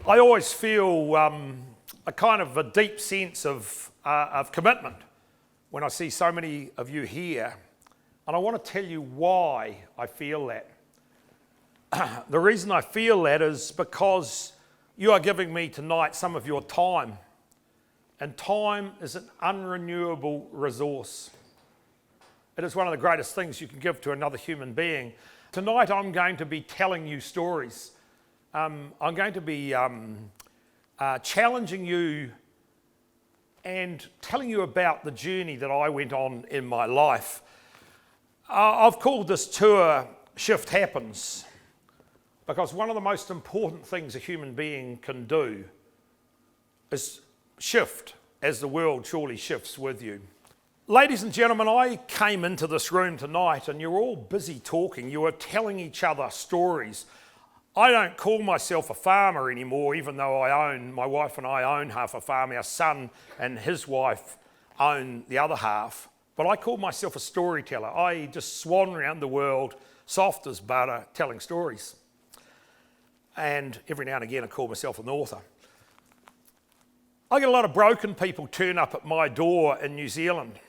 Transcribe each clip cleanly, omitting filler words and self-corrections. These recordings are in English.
I always feel a kind of a deep sense of commitment when I see so many of you here, and I want to tell you why I feel that. The reason I feel that is because you are giving me tonight some of your time, and time is an unrenewable resource. It is one of the greatest things you can give to another human being. Tonight I'm going to be telling you stories. I'm going to be challenging you and telling you about the journey that I went on in my life. I've called this tour Shift Happens because one of the most important things a human being can do is shift as the world surely shifts with you. Ladies and gentlemen, I came into this room tonight and you're all busy talking. You are telling each other stories. I don't call myself a farmer anymore, even though my wife and I own half a farm. Our son and his wife own the other half. But I call myself a storyteller. I just swan around the world, soft as butter, telling stories. And every now and again I call myself an author. I get a lot of broken people turn up at my door in New Zealand.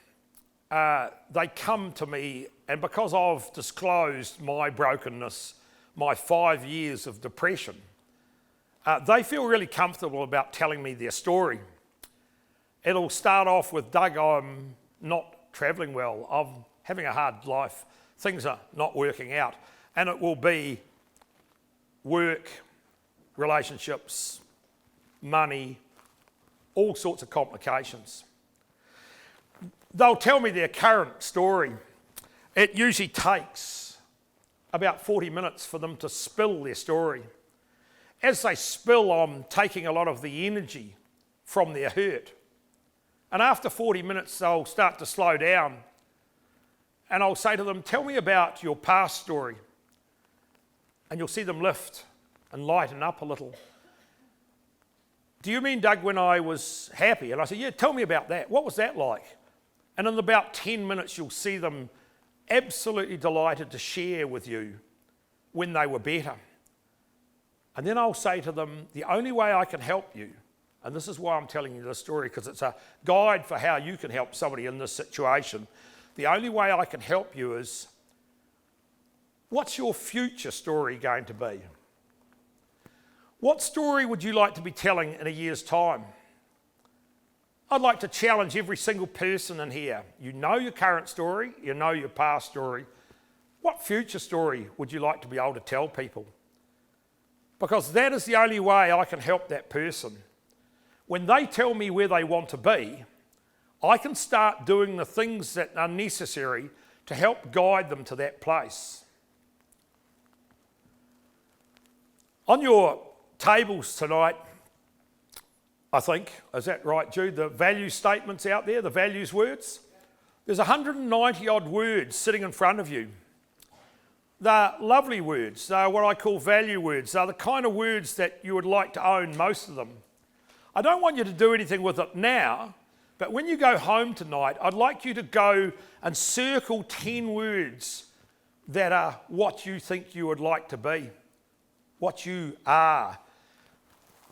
They come to me, and because I've disclosed my brokenness, my 5 years of depression, they feel really comfortable about telling me their story. It'll start off with, Doug, I'm not travelling well, I'm having a hard life, things are not working out. And it will be work, relationships, money, all sorts of complications. They'll tell me their current story. It usually takes about 40 minutes for them to spill their story. As they spill, I'm taking a lot of the energy from their hurt. And after 40 minutes, they'll start to slow down. And I'll say to them, tell me about your past story. And you'll see them lift and lighten up a little. Do you mean, Doug, when I was happy? And I say, yeah, tell me about that. What was that like? And in about 10 minutes, you'll see them absolutely delighted to share with you when they were better. And then I'll say to them, the only way I can help you, and this is why I'm telling you this story, because it's a guide for how you can help somebody in this situation. The only way I can help you is, what's your future story going to be? What story would you like to be telling in a year's time? I'd like to challenge every single person in here. You know your current story, you know your past story. What future story would you like to be able to tell people? Because that is the only way I can help that person. When they tell me where they want to be, I can start doing the things that are necessary to help guide them to that place. On your tables tonight, I think, is that right, Jude? The value statements out there, the values words. There's 190 odd words sitting in front of you. They're lovely words. They're what I call value words. They're the kind of words that you would like to own, most of them. I don't want you to do anything with it now, but when you go home tonight, I'd like you to go and circle 10 words that are what you think you would like to be, what you are.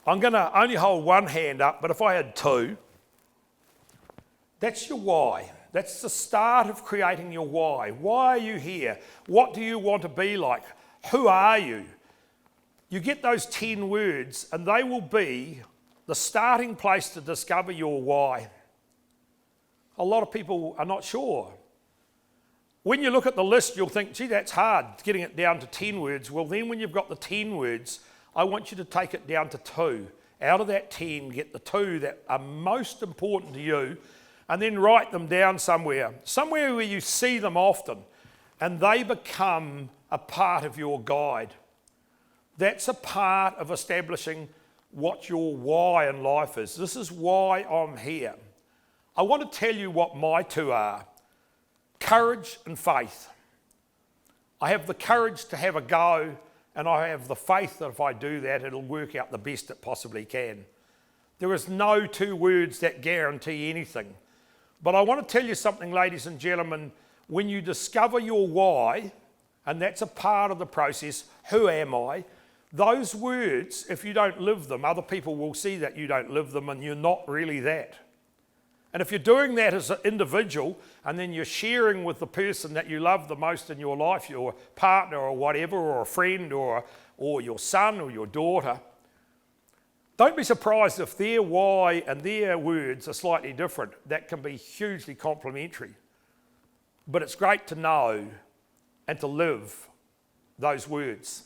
I'm going to only hold one hand up, but if I had two, that's your why. That's the start of creating your why. Why are you here? What do you want to be like? Who are you? You get those 10 words and they will be the starting place to discover your why. A lot of people are not sure. When you look at the list, you'll think, gee, that's hard, getting it down to 10 words. Well, then when you've got the 10 words, I want you to take it down to 2. Out of that 10, get the 2 that are most important to you, and then write them down somewhere where you see them often, and they become a part of your guide. That's a part of establishing what your why in life is. This is why I'm here. I want to tell you what my 2 are. Courage and faith. I have the courage to have a go, and I have the faith that if I do that, it'll work out the best it possibly can. There is no 2 words that guarantee anything. But I want to tell you something, ladies and gentlemen, when you discover your why, and that's a part of the process, who am I? Those words, if you don't live them, other people will see that you don't live them and you're not really that. And if you're doing that as an individual and then you're sharing with the person that you love the most in your life, your partner or whatever, or a friend or your son or your daughter, don't be surprised if their why and their words are slightly different. That can be hugely complementary. But it's great to know and to live those words.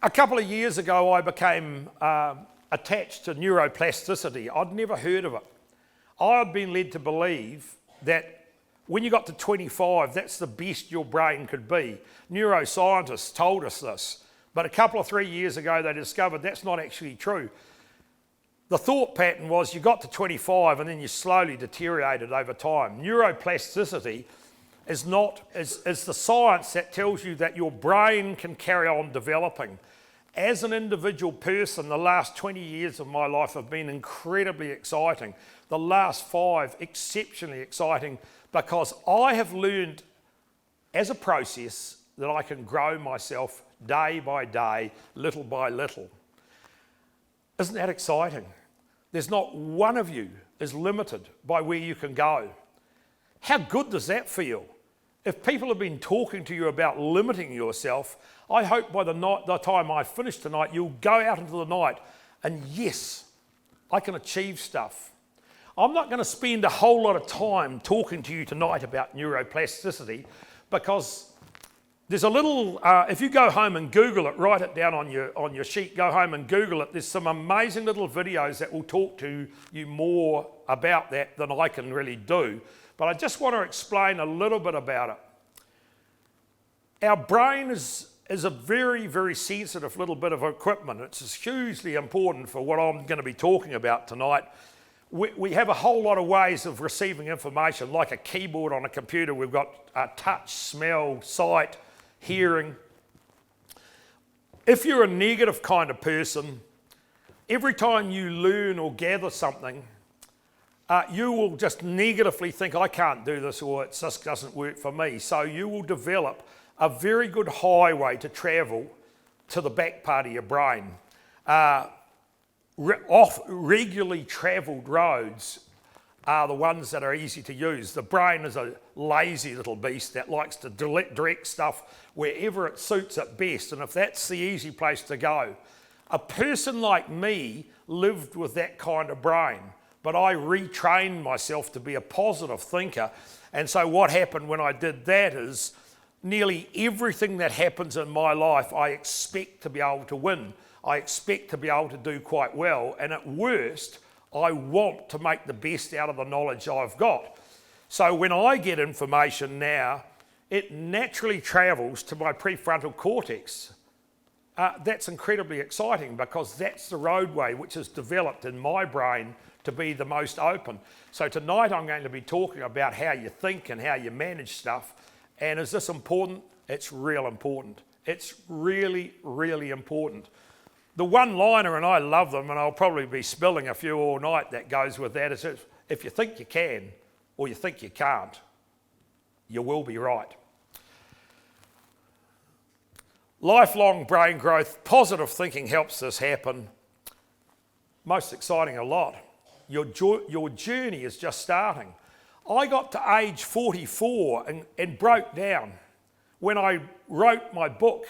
A couple of years ago, I became attached to neuroplasticity. I'd never heard of it. I'd been led to believe that when you got to 25, that's the best your brain could be. Neuroscientists told us this, but a couple of 3 years ago, they discovered that's not actually true. The thought pattern was you got to 25 and then you slowly deteriorated over time. Neuroplasticity is the science that tells you that your brain can carry on developing. As an individual person, the last 20 years of my life have been incredibly exciting. The last 5, exceptionally exciting, because I have learned as a process that I can grow myself day by day, little by little. Isn't that exciting? There's not one of you is limited by where you can go. How good does that feel? If people have been talking to you about limiting yourself, I hope by the time I finish tonight, you'll go out into the night and yes, I can achieve stuff. I'm not going to spend a whole lot of time talking to you tonight about neuroplasticity because there's a little, if you go home and Google it, write it down on your sheet, go home and Google it, there's some amazing little videos that will talk to you more about that than I can really do. But I just want to explain a little bit about it. Our brain is a very, very sensitive little bit of equipment. It's hugely important for what I'm going to be talking about tonight. We have a whole lot of ways of receiving information, like a keyboard on a computer. We've got touch, smell, sight, hearing. If you're a negative kind of person, every time you learn or gather something, you will just negatively think, I can't do this, or it just doesn't work for me. So you will develop a very good highway to travel to the back part of your brain. Off regularly travelled roads are the ones that are easy to use. The brain is a lazy little beast that likes to direct stuff wherever it suits it best, and if that's the easy place to go. A person like me lived with that kind of brain, but I retrained myself to be a positive thinker, and so what happened when I did that is nearly everything that happens in my life I expect to be able to win. I expect to be able to do quite well, and at worst, I want to make the best out of the knowledge I've got. So when I get information now, it naturally travels to my prefrontal cortex. That's incredibly exciting because that's the roadway which is developed in my brain to be the most open. So tonight I'm going to be talking about how you think and how you manage stuff. And is this important? It's real important. It's really, really important. The one-liner, and I love them, and I'll probably be spilling a few all night that goes with that, is if you think you can or you think you can't, you will be right. Lifelong brain growth, positive thinking helps this happen. Most exciting a lot. Your journey is just starting. I got to age 44 and broke down. When I wrote my book,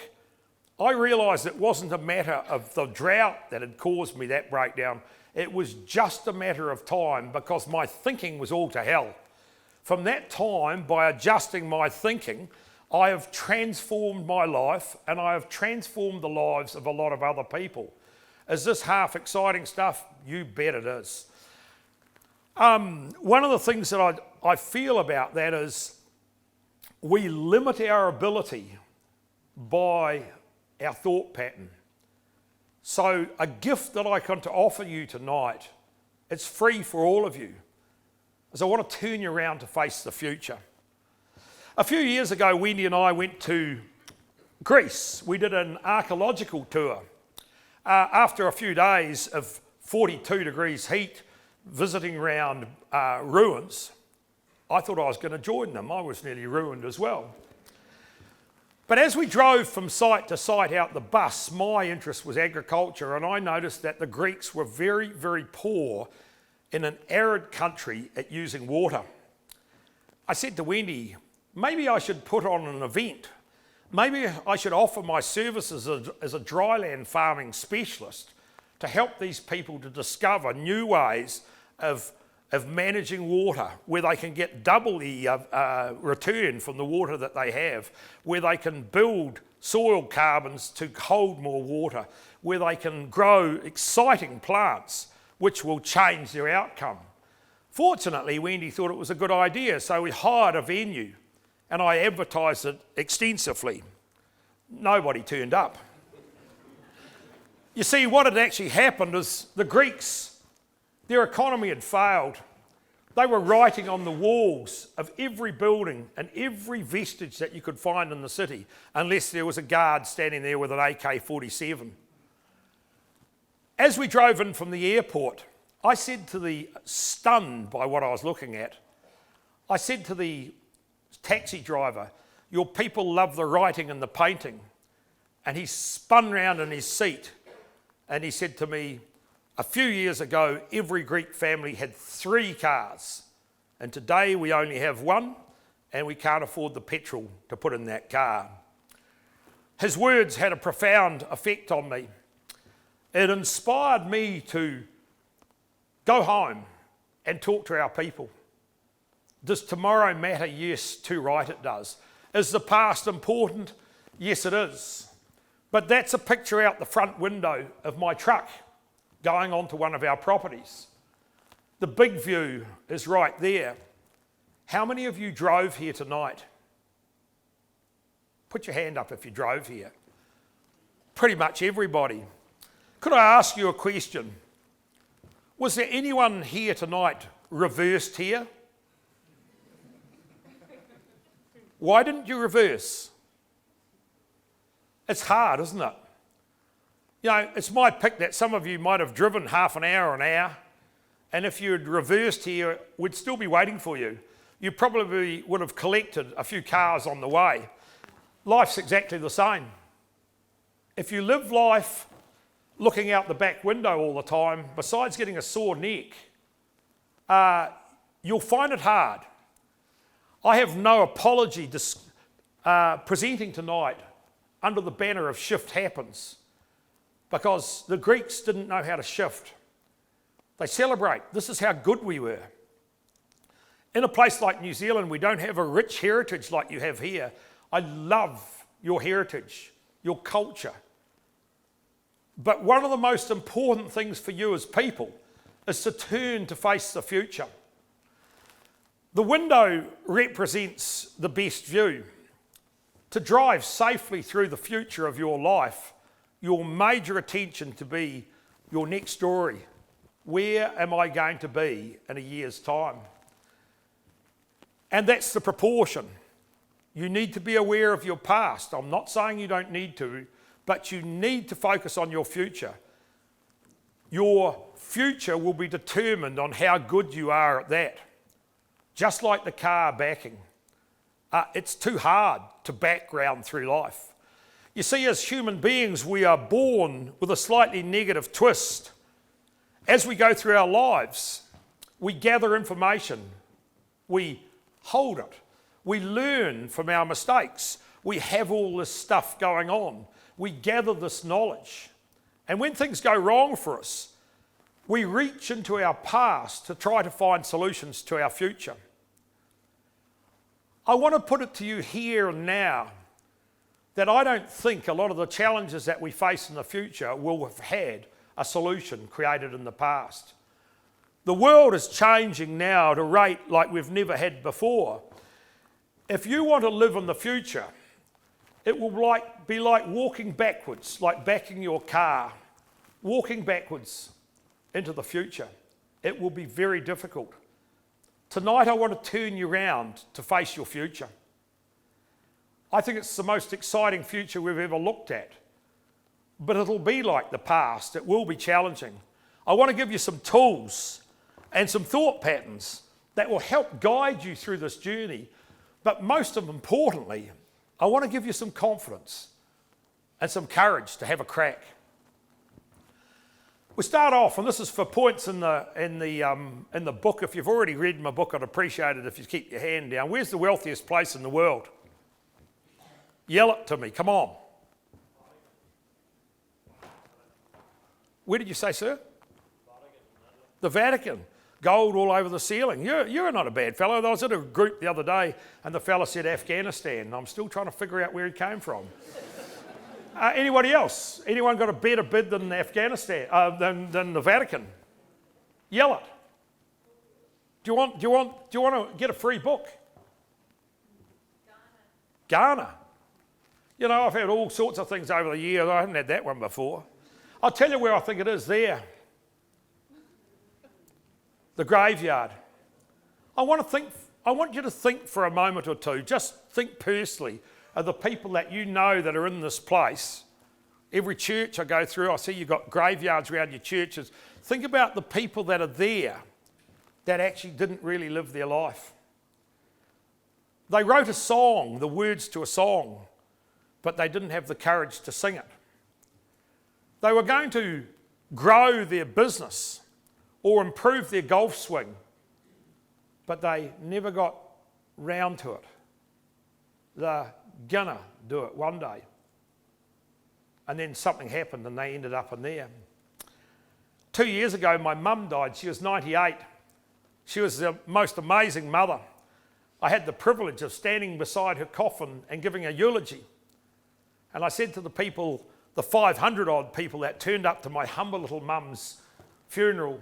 I realised it wasn't a matter of the drought that had caused me that breakdown. It was just a matter of time because my thinking was all to hell. From that time, by adjusting my thinking, I have transformed my life and I have transformed the lives of a lot of other people. Is this half exciting stuff? You bet it is. One of the things that I feel about that is we limit our ability by our thought pattern. So a gift that I can offer you tonight, it's free for all of you, is I want to turn you around to face the future. A few years ago, Wendy and I went to Greece. We did an archaeological tour. After a few days of 42 degrees heat, visiting around ruins, I thought I was going to join them. I was nearly ruined as well. But as we drove from site to site out the bus, my interest was agriculture, and I noticed that the Greeks were very, very poor in an arid country at using water. I said to Wendy, maybe I should put on an event. Maybe I should offer my services as a dryland farming specialist to help these people to discover new ways of managing water, where they can get double the return from the water that they have, where they can build soil carbons to hold more water, where they can grow exciting plants which will change their outcome. Fortunately, Wendy thought it was a good idea, so we hired a venue and I advertised it extensively. Nobody turned up. You see, what had actually happened is the Greeks, their economy had failed. They were writing on the walls of every building and every vestige that you could find in the city, unless there was a guard standing there with an AK-47. As we drove in from the airport, I said to stunned by what I was looking at, I said to the taxi driver, your people love the writing and the painting. And he spun round in his seat and he said to me, a few years ago, every Greek family had 3 cars, and today we only have 1, and we can't afford the petrol to put in that car. His words had a profound effect on me. It inspired me to go home and talk to our people. Does tomorrow matter? Yes, too right it does. Is the past important? Yes, it is. But that's a picture out the front window of my truck going onto one of our properties. The big view is right there. How many of you drove here tonight? Put your hand up if you drove here. Pretty much everybody. Could I ask you a question? Was there anyone here tonight reversed here? Why didn't you reverse? It's hard, isn't it? You know, it's my pick that some of you might have driven half an hour, and if you had reversed here, we'd still be waiting for you. You probably would have collected a few cars on the way. Life's exactly the same. If you live life looking out the back window all the time, besides getting a sore neck, you'll find it hard. I have no apology presenting tonight under the banner of Shift Happens, because the Greeks didn't know how to shift. They celebrate, this is how good we were. In a place like New Zealand, we don't have a rich heritage like you have here. I love your heritage, your culture. But one of the most important things for you as people is to turn to face the future. The window represents the best view. To drive safely through the future of your life, your major attention to be your next story. Where am I going to be in a year's time? And that's the proportion. You need to be aware of your past. I'm not saying you don't need to, but you need to focus on your future. Your future will be determined on how good you are at that. Just like the car backing. It's too hard to background through life. You see, as human beings, we are born with a slightly negative twist. As we go through our lives, we gather information, we hold it, we learn from our mistakes, we have all this stuff going on, we gather this knowledge. And when things go wrong for us, we reach into our past to try to find solutions to our future. I want to put it to you here and now that I don't think a lot of the challenges that we face in the future will have had a solution created in the past. The world is changing now at a rate like we've never had before. If you want to live in the future, it will be like walking backwards, like backing your car, walking backwards into the future. It will be very difficult. Tonight I want to turn you around to face your future. I think it's the most exciting future we've ever looked at. But it'll be like the past. It will be challenging. I want to give you some tools and some thought patterns that will help guide you through this journey. But most importantly, I want to give you some confidence and some courage to have a crack. We start off, and this is for points in the book. If you've already read my book, I'd appreciate it if you keep your hand down. Where's the wealthiest place in the world? Yell it to me, come on. Where did you say, sir? The Vatican. Gold all over the ceiling. You're not a bad fellow. I was at a group the other day and the fella said Afghanistan. I'm still trying to figure out where he came from. Anybody else? Anyone got a better bid than Afghanistan, than the Vatican? Yell it. Do you want to get a free book? Ghana. You know, I've had all sorts of things over the years. I haven't had that one before. I'll tell you where I think it is there. The graveyard. I want you to think for a moment or two, just think personally of the people that you know that are in this place. Every church I go through, I see you've got graveyards around your churches. Think about the people that are there that actually didn't really live their life. They wrote a song, the words to a song, but they didn't have the courage to sing it. They were going to grow their business or improve their golf swing, but they never got round to it. They're gonna do it one day. And then something happened and they ended up in there. 2 years ago, my mum died. She was 98. She was the most amazing mother. I had the privilege of standing beside her coffin and giving a eulogy. And I said to the people, the 500 odd people that turned up to my humble little mum's funeral,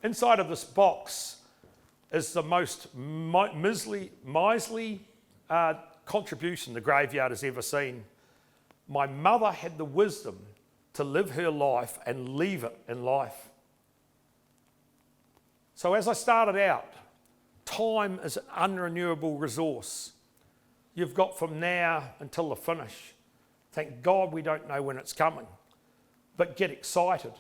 inside of this box is the most miserly contribution the graveyard has ever seen. My mother had the wisdom to live her life and leave it in life. So as I started out, time is an unrenewable resource. You've got from now until the finish. Thank God we don't know when it's coming, but get excited.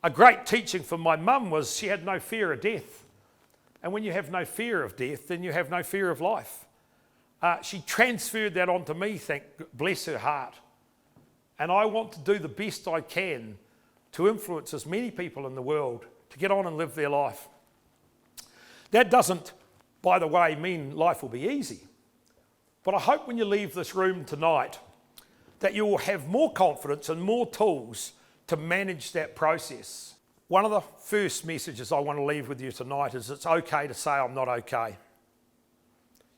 A great teaching from my mum was she had no fear of death. And when you have no fear of death, then you have no fear of life. She transferred that onto me, bless her heart. And I want to do the best I can to influence as many people in the world to get on and live their life. That doesn't, by the way, mean life will be easy. But I hope when you leave this room tonight that you will have more confidence and more tools to manage that process. One of the first messages I want to leave with you tonight is it's okay to say I'm not okay.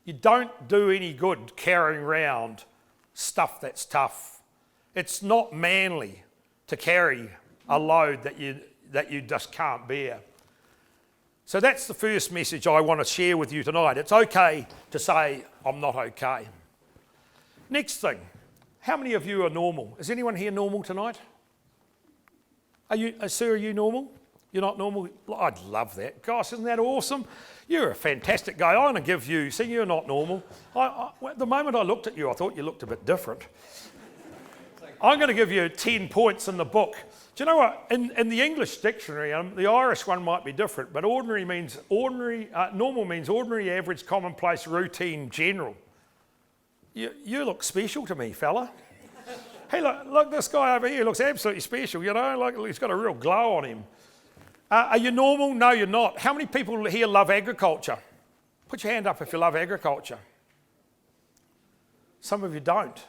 You don't do any good carrying around stuff that's tough. It's not manly to carry a load that you just can't bear. So that's the first message I want to share with you tonight. It's okay to say I'm not okay. Next thing, how many of you are normal? Is anyone here normal tonight? Sir, are you normal? You're not normal? I'd love that. Gosh, isn't that awesome? You're a fantastic guy. I'm going to give you, see, you're not normal. The moment I looked at you, I thought you looked a bit different. I'm going to give you 10 points in the book. Do you know what? In the English dictionary, the Irish one might be different, but normal means ordinary, average, commonplace, routine, general. You look special to me, fella. Hey, look, this guy over here looks absolutely special, you know, like he's got a real glow on him. Are you normal? No, you're not. How many people here love agriculture? Put your hand up if you love agriculture. Some of you don't.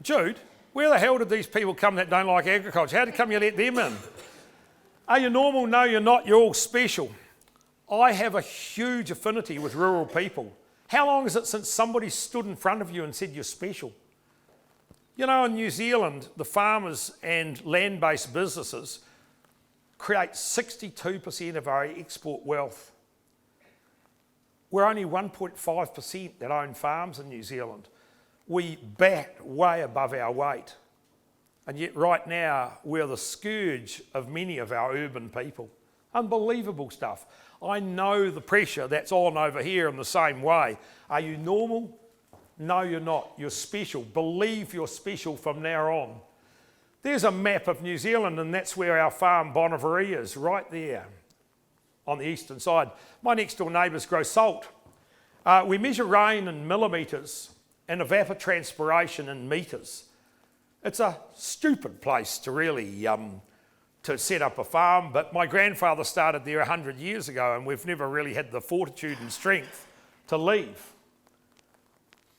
Jude, where the hell did these people come that don't like agriculture? How did come you let them in? Are you normal? No, you're not. You're all special. I have a huge affinity with rural people. How long is it since somebody stood in front of you and said you're special? You know, in New Zealand, the farmers and land-based businesses create 62% of our export wealth. We're only 1.5% that own farms in New Zealand. We bat way above our weight. And yet right now, we're the scourge of many of our urban people. Unbelievable stuff. I know the pressure that's on over here in the same way. Are you normal? No, you're not. You're special. Believe you're special from now on. There's a map of New Zealand, and that's where our farm Bonnevere is, right there on the eastern side. My next door neighbours grow salt. We measure rain in millimetres and evapotranspiration in metres. It's a stupid place to really to set up a farm, but my grandfather started there 100 years ago and we've never really had the fortitude and strength to leave.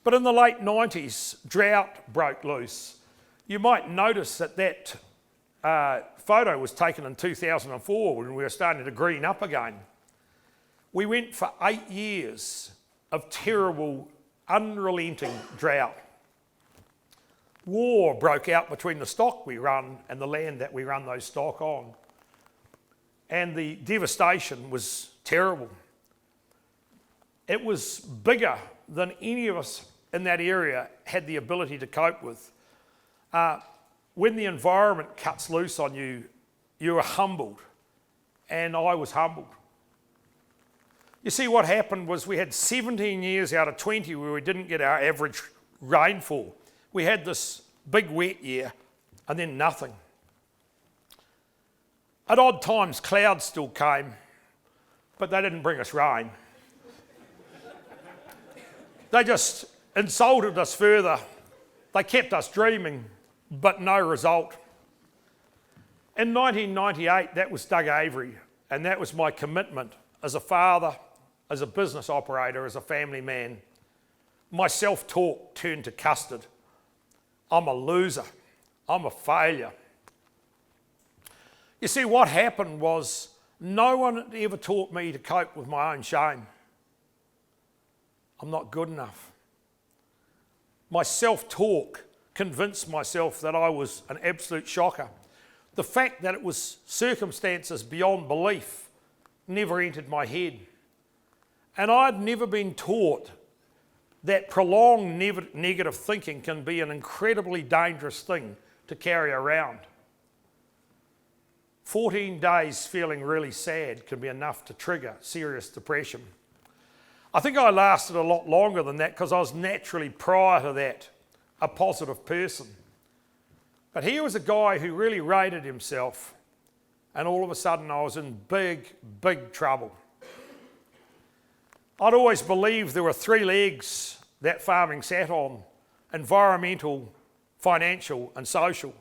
But in the late 90s, drought broke loose. You might notice that photo was taken in 2004 when we were starting to green up again. We went for 8 years of terrible, unrelenting drought. War broke out between the stock we run and the land that we run those stock on. And the devastation was terrible. It was bigger than any of us in that area had the ability to cope with. When the environment cuts loose on you, you are humbled. And I was humbled. You see, what happened was we had 17 years out of 20 where we didn't get our average rainfall. We had this big wet year and then nothing. At odd times, clouds still came, but they didn't bring us rain. They just insulted us further. They kept us dreaming, but no result. In 1998, that was Doug Avery, and that was my commitment as a father, as a business operator, as a family man. My self-talk turned to custard. I'm a loser. I'm a failure. You see, what happened was no one had ever taught me to cope with my own shame. I'm not good enough. My self-talk convinced myself that I was an absolute shocker. The fact that it was circumstances beyond belief never entered my head. And I'd never been taught that prolonged negative thinking can be an incredibly dangerous thing to carry around. 14 days feeling really sad can be enough to trigger serious depression. I think I lasted a lot longer than that because I was naturally, prior to that, a positive person. But here was a guy who really rated himself, and all of a sudden I was in big, big trouble. I'd always believed there were 3 legs that farming sat on: environmental, financial and social.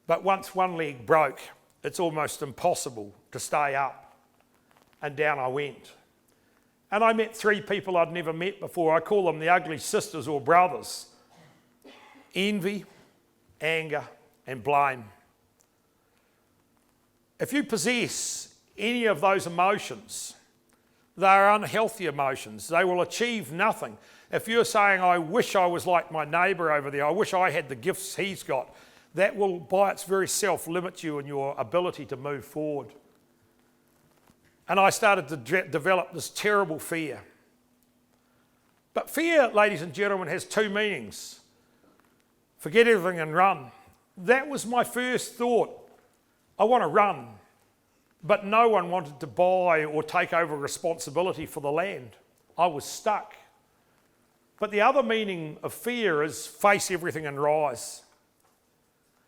But once one leg broke, it's almost impossible to stay up. And down I went. And I met 3 people I'd never met before. I call them the ugly sisters or brothers: envy, anger and blame. If you possess any of those emotions, they are unhealthy emotions. They will achieve nothing. If you're saying, I wish I was like my neighbour over there, I wish I had the gifts he's got, that will by its very self limit you in your ability to move forward. And I started to develop this terrible fear. But fear, ladies and gentlemen, has 2 meanings. Forget everything and run. That was my first thought. I want to run. But no one wanted to buy or take over responsibility for the land. I was stuck. But the other meaning of fear is face everything and rise.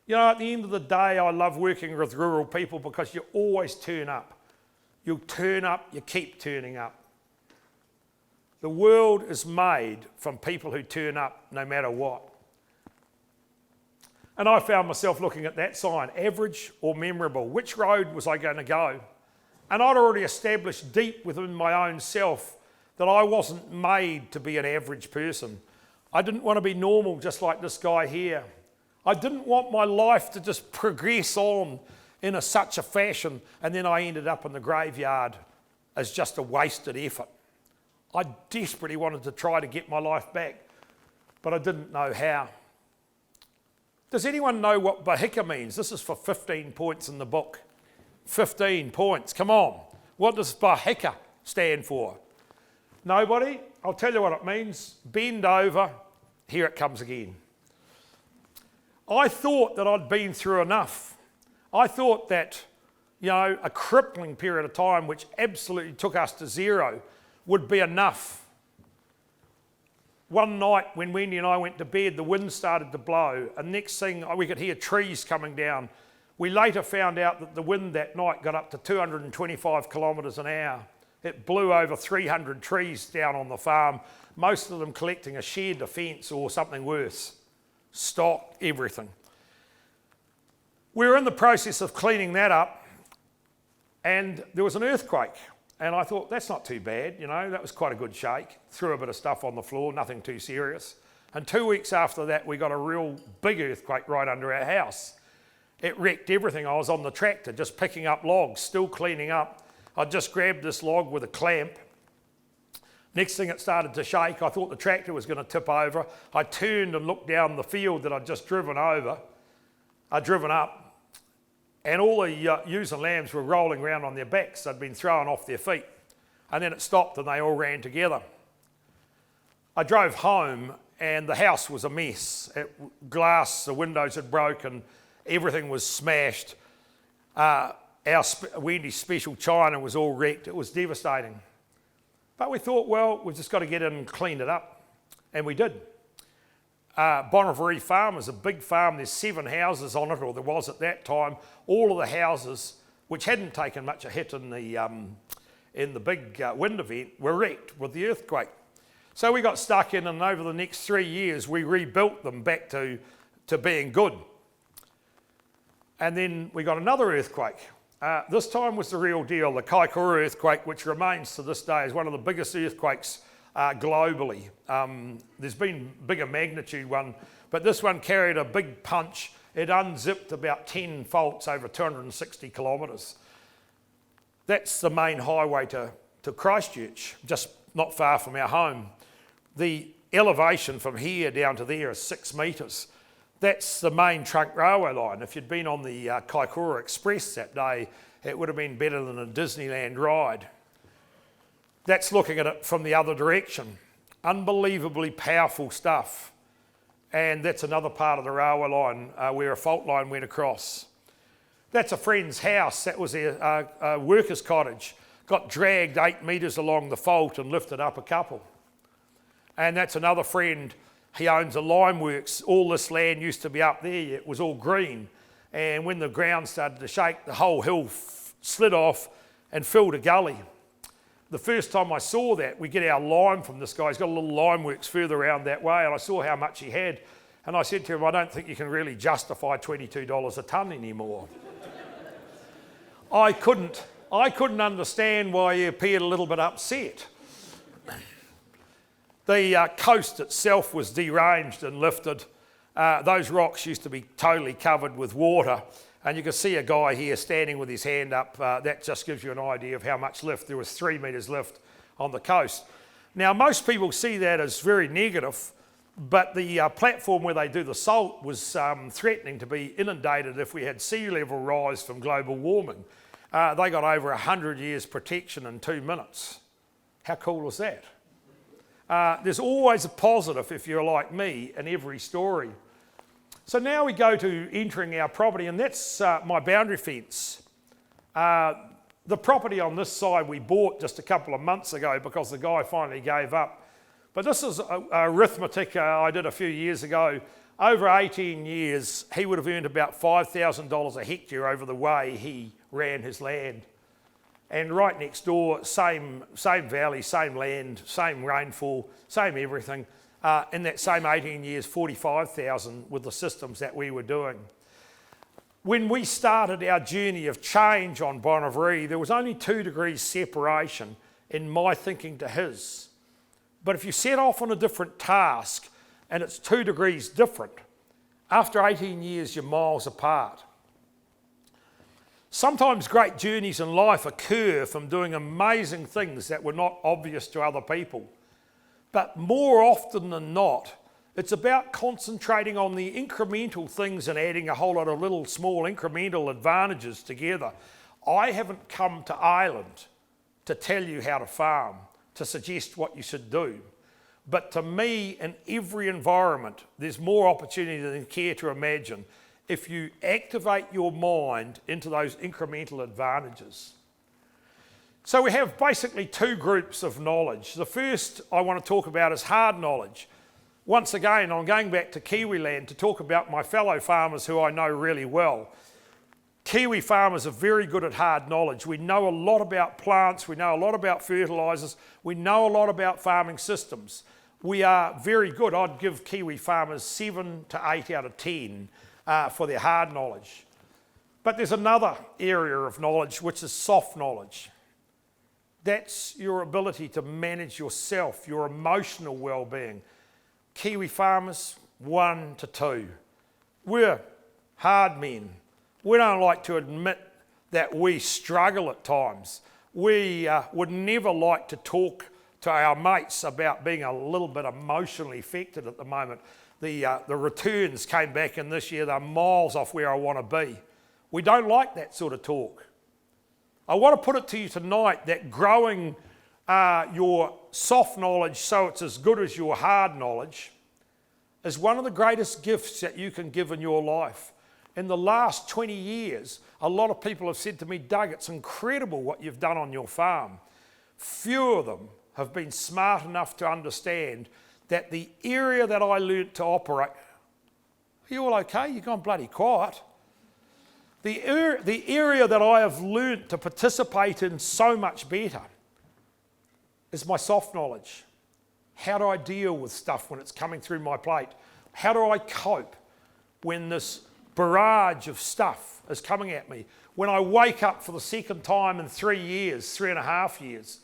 You know, at the end of the day, I love working with rural people because you always turn up. You turn up, you keep turning up. The world is made from people who turn up no matter what. And I found myself looking at that sign, average or memorable. Which road was I going to go? And I'd already established deep within my own self that I wasn't made to be an average person. I didn't want to be normal just like this guy here. I didn't want my life to just progress on in such a fashion and then I ended up in the graveyard as just a wasted effort. I desperately wanted to try to get my life back, but I didn't know how. Does anyone know what bahika means? This is for 15 points in the book. 15 points, come on. What does bahika stand for? Nobody? I'll tell you what it means. Bend over, here it comes again. I thought that I'd been through enough. I thought that, a crippling period of time which absolutely took us to zero would be enough. One night when Wendy and I went to bed, the wind started to blow, and next thing we could hear trees coming down. We later found out that the wind that night got up to 225 kilometres an hour. It blew over 300 trees down on the farm, most of them collecting a shed, a fence, or something worse. Stock, everything. We were in the process of cleaning that up, and there was an earthquake. And I thought, that's not too bad, you know, that was quite a good shake. Threw a bit of stuff on the floor, nothing too serious. And 2 weeks after that, we got a real big earthquake right under our house. It wrecked everything. I was on the tractor just picking up logs, still cleaning up. I just grabbed this log with a clamp. Next thing it started to shake. I thought the tractor was going to tip over. I turned and looked down the field that I'd just driven up, and all the ewes and lambs were rolling around on their backs. They'd been thrown off their feet. And then it stopped and they all ran together. I drove home and the house was a mess. Glass, the windows had broken, everything was smashed. Our Wendy's special china was all wrecked. It was devastating. But we thought, well, we've just got to get in and clean it up. And we did. AVERY farm is a big farm. There's 7 houses on it, or there was at that time. All of the houses, which hadn't taken much a hit in the big wind event, were wrecked with the earthquake. So we got stuck in, and over the next 3 years, we rebuilt them back to being good. And then we got another earthquake. This time was the real deal, the Kaikoura earthquake, which remains to this day as one of the biggest earthquakes globally. There's been bigger magnitude one, but this one carried a big punch. It unzipped about 10 faults over 260 kilometres. That's the main highway to Christchurch, just not far from our home. The elevation from here down to there is 6 metres. That's the main trunk railway line. If you'd been on the Kaikoura Express that day, it would have been better than a Disneyland ride. That's looking at it from the other direction. Unbelievably powerful stuff. And that's another part of the railway line where a fault line went across. That's a friend's house. That was a worker's cottage. Got dragged 8 metres along the fault and lifted up a couple. And that's another friend. He owns a lime works. All this land used to be up there. It was all green. And when the ground started to shake, the whole hill slid off and filled a gully. The first time I saw that, we get our lime from this guy. He's got a little lime works further around that way, and I saw how much he had. And I said to him, I don't think you can really justify $22 a tonne anymore. I couldn't understand why he appeared a little bit upset. The coast itself was deranged and lifted. Those rocks used to be totally covered with water. And you can see a guy here standing with his hand up. That just gives you an idea of how much lift. There was 3 metres lift on the coast. Now, most people see that as very negative, but the platform where they do the salt was threatening to be inundated if we had sea level rise from global warming. They got over 100 years protection in 2 minutes. How cool is that? There's always a positive, if you're like me, in every story. So now we go to entering our property, and that's my boundary fence. The property on this side we bought just a couple of months ago because the guy finally gave up. But this is arithmetic I did a few years ago. Over 18 years, he would have earned about $5,000 a hectare over the way he ran his land. And right next door, same valley, same land, same rainfall, same everything. In that same 18 years, 45,000 with the systems that we were doing. When we started our journey of change on AVERY, there was only 2 degrees separation in my thinking to his. But if you set off on a different task and it's 2 degrees different, after 18 years, you're miles apart. Sometimes great journeys in life occur from doing amazing things that were not obvious to other people. But more often than not, it's about concentrating on the incremental things and adding a whole lot of little small incremental advantages together. I haven't come to Ireland to tell you how to farm, to suggest what you should do. But to me, in every environment, there's more opportunity than you care to imagine if you activate your mind into those incremental advantages. So we have basically 2 groups of knowledge. The first I want to talk about is hard knowledge. Once again, I'm going back to Kiwiland to talk about my fellow farmers who I know really well. Kiwi farmers are very good at hard knowledge. We know a lot about plants, we know a lot about fertilisers, we know a lot about farming systems. We are very good. I'd give Kiwi farmers 7 to 8 out of 10 for their hard knowledge. But there's another area of knowledge which is soft knowledge. That's your ability to manage yourself, your emotional well-being. Kiwi farmers, 1 to 2. We're hard men. We don't like to admit that we struggle at times. We would never like to talk to our mates about being a little bit emotionally affected at the moment. The returns came back in this year, they're miles off where I want to be. We don't like that sort of talk. I want to put it to you tonight that growing your soft knowledge so it's as good as your hard knowledge is one of the greatest gifts that you can give in your life. In the last 20 years, a lot of people have said to me, Doug, it's incredible what you've done on your farm. Few of them have been smart enough to understand that the area that I learnt to operate, are you all okay? You've gone bloody quiet. The area that I have learnt to participate in so much better is my soft knowledge. How do I deal with stuff when it's coming through my plate? How do I cope when this barrage of stuff is coming at me? When I wake up for the second time in 3 years, 3.5 years,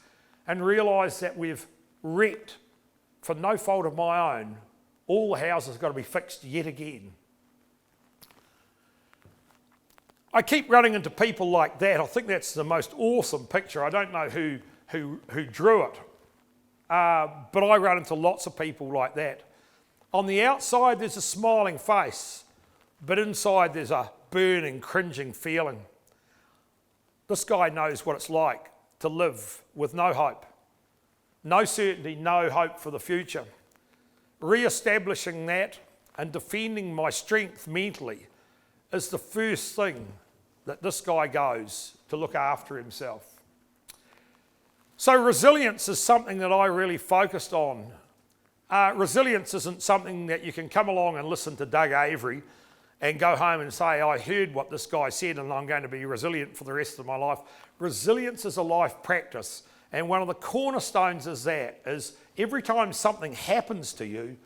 and realise that we've wrecked, for no fault of my own, all the houses have got to be fixed yet again. I keep running into people like that. I think that's the most awesome picture. I don't know who drew it, but I run into lots of people like that. On the outside, there's a smiling face, but inside there's a burning, cringing feeling. This guy knows what it's like to live with no hope, no certainty, no hope for the future. Re-establishing that and defending my strength mentally is the first thing that this guy goes to look after himself. So resilience is something that I really focused on. Resilience isn't something that you can come along and listen to Doug Avery and go home and say, I heard what this guy said and I'm going to be resilient for the rest of my life. Resilience is a life practice, and one of the cornerstones is every time something happens to you,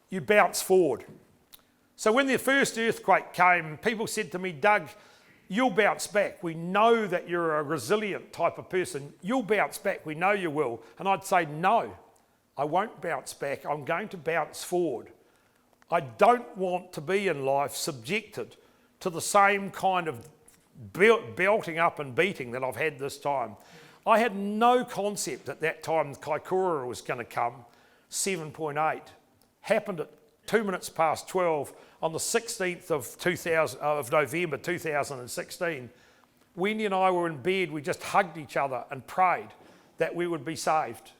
you bounce forward. So when the first earthquake came, people said to me, Doug, you'll bounce back. We know that you're a resilient type of person. You'll bounce back. We know you will. And I'd say, no, I won't bounce back. I'm going to bounce forward. I don't want to be in life subjected to the same kind of belting up and beating that I've had this time. I had no concept at that time Kaikoura was going to come, 7.8. Happened at 2 minutes past 12 on the 16th of November 2016. Wendy and I were in bed, we just hugged each other and prayed that we would be saved.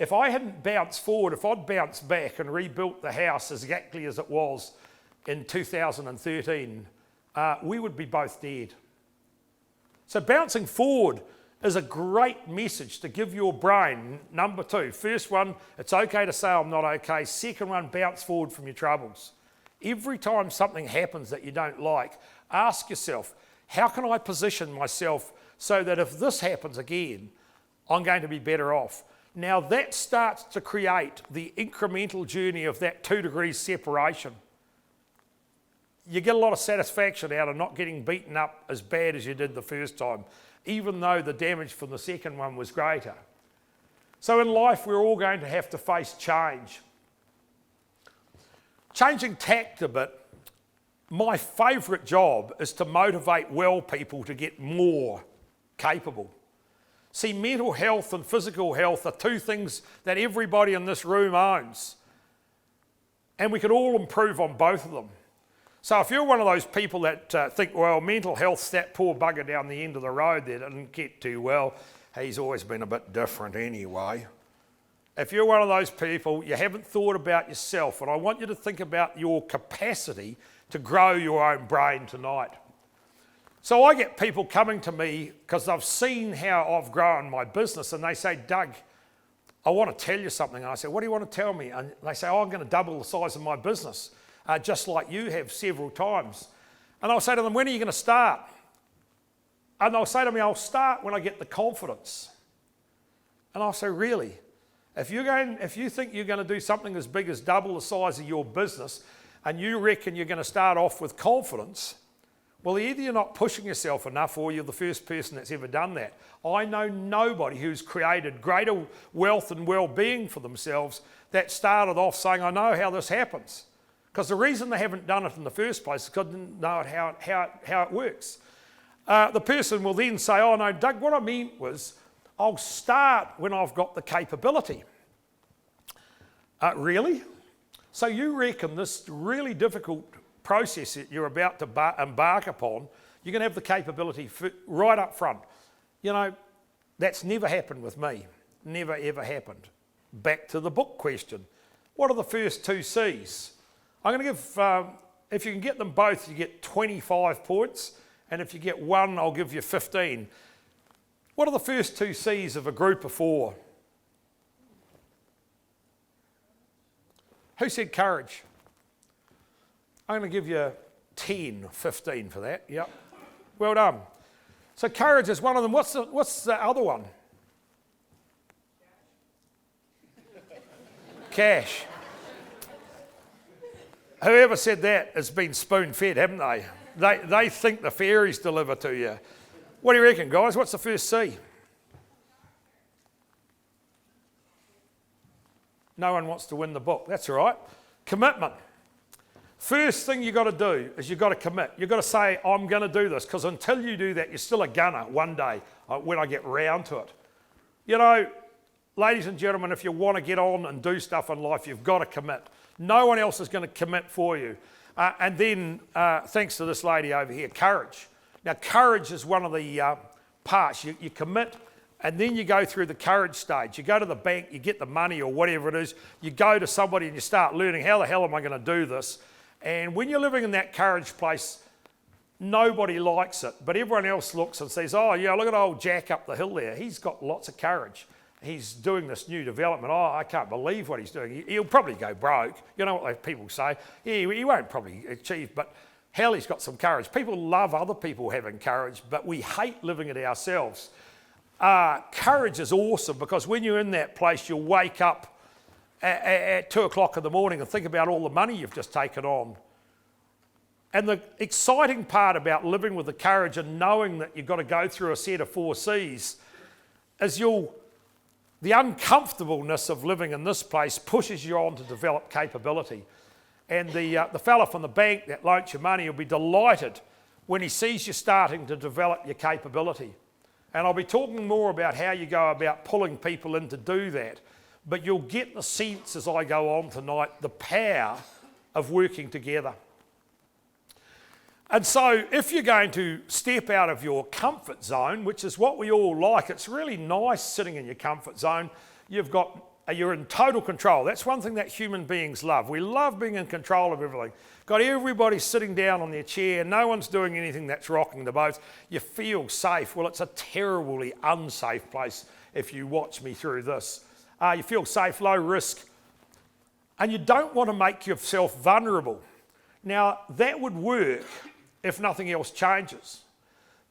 If I hadn't bounced forward, if I'd bounced back and rebuilt the house exactly as it was in 2013, we would be both dead. So bouncing forward is a great message to give your brain. Number 2, first one, it's okay to say I'm not okay. Second one, bounce forward from your troubles. Every time something happens that you don't like, ask yourself, how can I position myself so that if this happens again, I'm going to be better off? Now that starts to create the incremental journey of that 2 degrees separation. You get a lot of satisfaction out of not getting beaten up as bad as you did the first time, even though the damage from the second one was greater. So in life, we're all going to have to face change. Changing tact a bit, my favourite job is to motivate well people to get more capable. See, mental health and physical health are 2 things that everybody in this room owns. And we could all improve on both of them. So if you're one of those people that think, well, mental health's that poor bugger down the end of the road there that didn't get too well, he's always been a bit different anyway. If you're one of those people, you haven't thought about yourself, and I want you to think about your capacity to grow your own brain tonight. So I get people coming to me because they've seen how I've grown my business, and they say, Doug, I want to tell you something. And I say, what do you want to tell me? And they say, I'm going to double the size of my business, just like you have several times. And I'll say to them, when are you going to start? And they'll say to me, I'll start when I get the confidence. And I'll say, really? If you think you're going to do something as big as double the size of your business, and you reckon you're going to start off with confidence, well, either you're not pushing yourself enough or you're the first person that's ever done that. I know nobody who's created greater wealth and well-being for themselves that started off saying, I know how this happens. Because the reason they haven't done it in the first place is because they didn't know how it works. The person will then say, oh no, Doug, what I meant was, I'll start when I've got the capability. Really? So you reckon this really difficult process that you're about to embark upon, you're going to have the capability right up front. You know, that's never happened with me. Never ever happened. Back to the book question. What are the first two C's? I'm going to give, if you can get them both, you get 25 points. And if you get one, I'll give you 15. What are the first two C's of a group of four? Who said courage? I'm going to give you 10, 15 for that. Yep. Well done. So courage is one of them. What's the other one? Cash. Whoever said that has been spoon-fed, haven't they? They think the fairies deliver to you. What do you reckon, guys? What's the first C? No one wants to win the book. That's all right. Commitment. First thing you've got to do is you've got to commit. You've got to say, I'm going to do this, because until you do that, you're still a gunner one day when I get round to it. You know, ladies and gentlemen, if you want to get on and do stuff in life, you've got to commit. No one else is going to commit for you. And then, thanks to this lady over here, courage. Now, courage is one of the parts. You commit, and then you go through the courage stage. You go to the bank, you get the money or whatever it is. You go to somebody and you start learning, how the hell am I going to do this? And when you're living in that courage place, nobody likes it. But everyone else looks and says, oh, yeah, look at old Jack up the hill there. He's got lots of courage. He's doing this new development. Oh, I can't believe what he's doing. He'll probably go broke. You know what people say? He won't probably achieve, but hell, he's got some courage. People love other people having courage, but we hate living it ourselves. Courage is awesome, because when you're in that place, you'll wake up at 2 o'clock in the morning and think about all the money you've just taken on. And the exciting part about living with the courage and knowing that you've got to go through a set of 4 C's is the uncomfortableness of living in this place pushes you on to develop capability. And the fella from the bank that loans you money will be delighted when he sees you starting to develop your capability. And I'll be talking more about how you go about pulling people in to do that. But you'll get the sense as I go on tonight, the power of working together. And so if you're going to step out of your comfort zone, which is what we all like, it's really nice sitting in your comfort zone. You're in total control. That's one thing that human beings love. We love being in control of everything. Got everybody sitting down on their chair. No one's doing anything that's rocking the boat. You feel safe. Well, it's a terribly unsafe place if you watch me through this. You feel safe, low risk. And you don't want to make yourself vulnerable. Now, that would work if nothing else changes.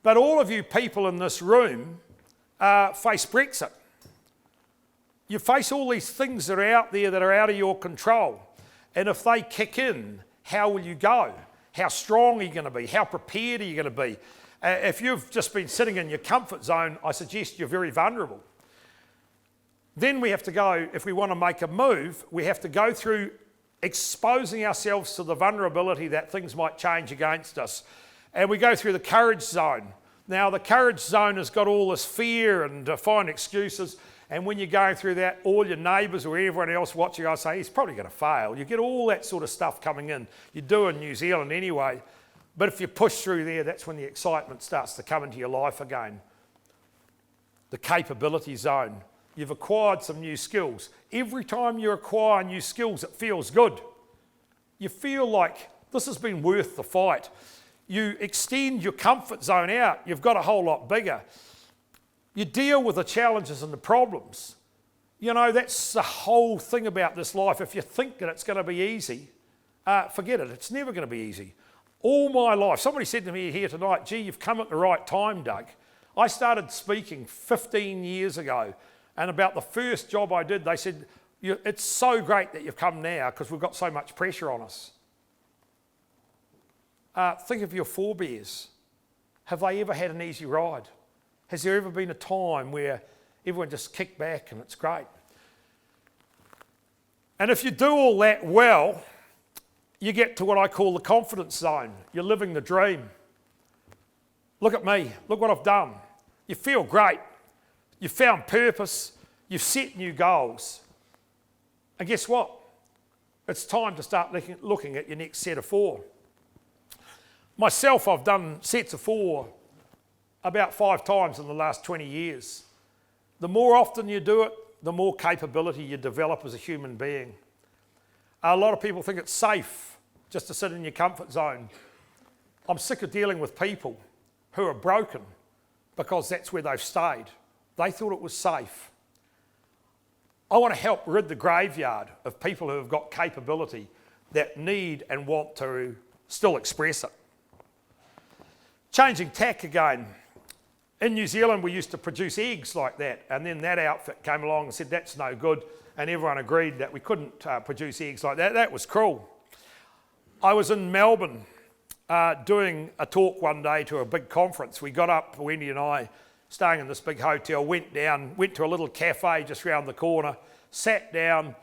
But all of you people in this room face Brexit. You face all these things that are out there that are out of your control. And if they kick in, how will you go? How strong are you going to be? How prepared are you going to be? If you've just been sitting in your comfort zone, I suggest you're very vulnerable. Then we have to go, if we want to make a move, we have to go through exposing ourselves to the vulnerability that things might change against us. And we go through the courage zone. Now, the courage zone has got all this fear and find excuses. And when you're going through that, all your neighbours or everyone else watching, I say, he's probably going to fail. You get all that sort of stuff coming in. You do in New Zealand anyway. But if you push through there, that's when the excitement starts to come into your life again. The capability zone. You've acquired some new skills. Every time you acquire new skills, it feels good. You feel like this has been worth the fight. You extend your comfort zone out. You've got a whole lot bigger. You deal with the challenges and the problems. You know, that's the whole thing about this life. If you think that it's going to be easy, forget it. It's never going to be easy. All my life, somebody said to me here tonight, gee, you've come at the right time, Doug. I started speaking 15 years ago, and about the first job I did, they said, it's so great that you've come now because we've got so much pressure on us. Think of your forebears. Have they ever had an easy ride? Has there ever been a time where everyone just kicked back and it's great? And if you do all that well, you get to what I call the confidence zone. You're living the dream. Look at me. Look what I've done. You feel great. You've found purpose. You've set new goals. And guess what? It's time to start looking at your next set of 4. Myself, I've done sets of 4 about 5 times in the last 20 years. The more often you do it, the more capability you develop as a human being. A lot of people think it's safe just to sit in your comfort zone. I'm sick of dealing with people who are broken because that's where they've stayed. They thought it was safe. I want to help rid the graveyard of people who have got capability that need and want to still express it. Changing tack again. In New Zealand, we used to produce eggs like that, and then that outfit came along and said that's no good, and everyone agreed that we couldn't produce eggs like that. That was cruel. I was in Melbourne doing a talk one day to a big conference. We got up, Wendy and I, staying in this big hotel, went to a little cafe just round the corner, sat down,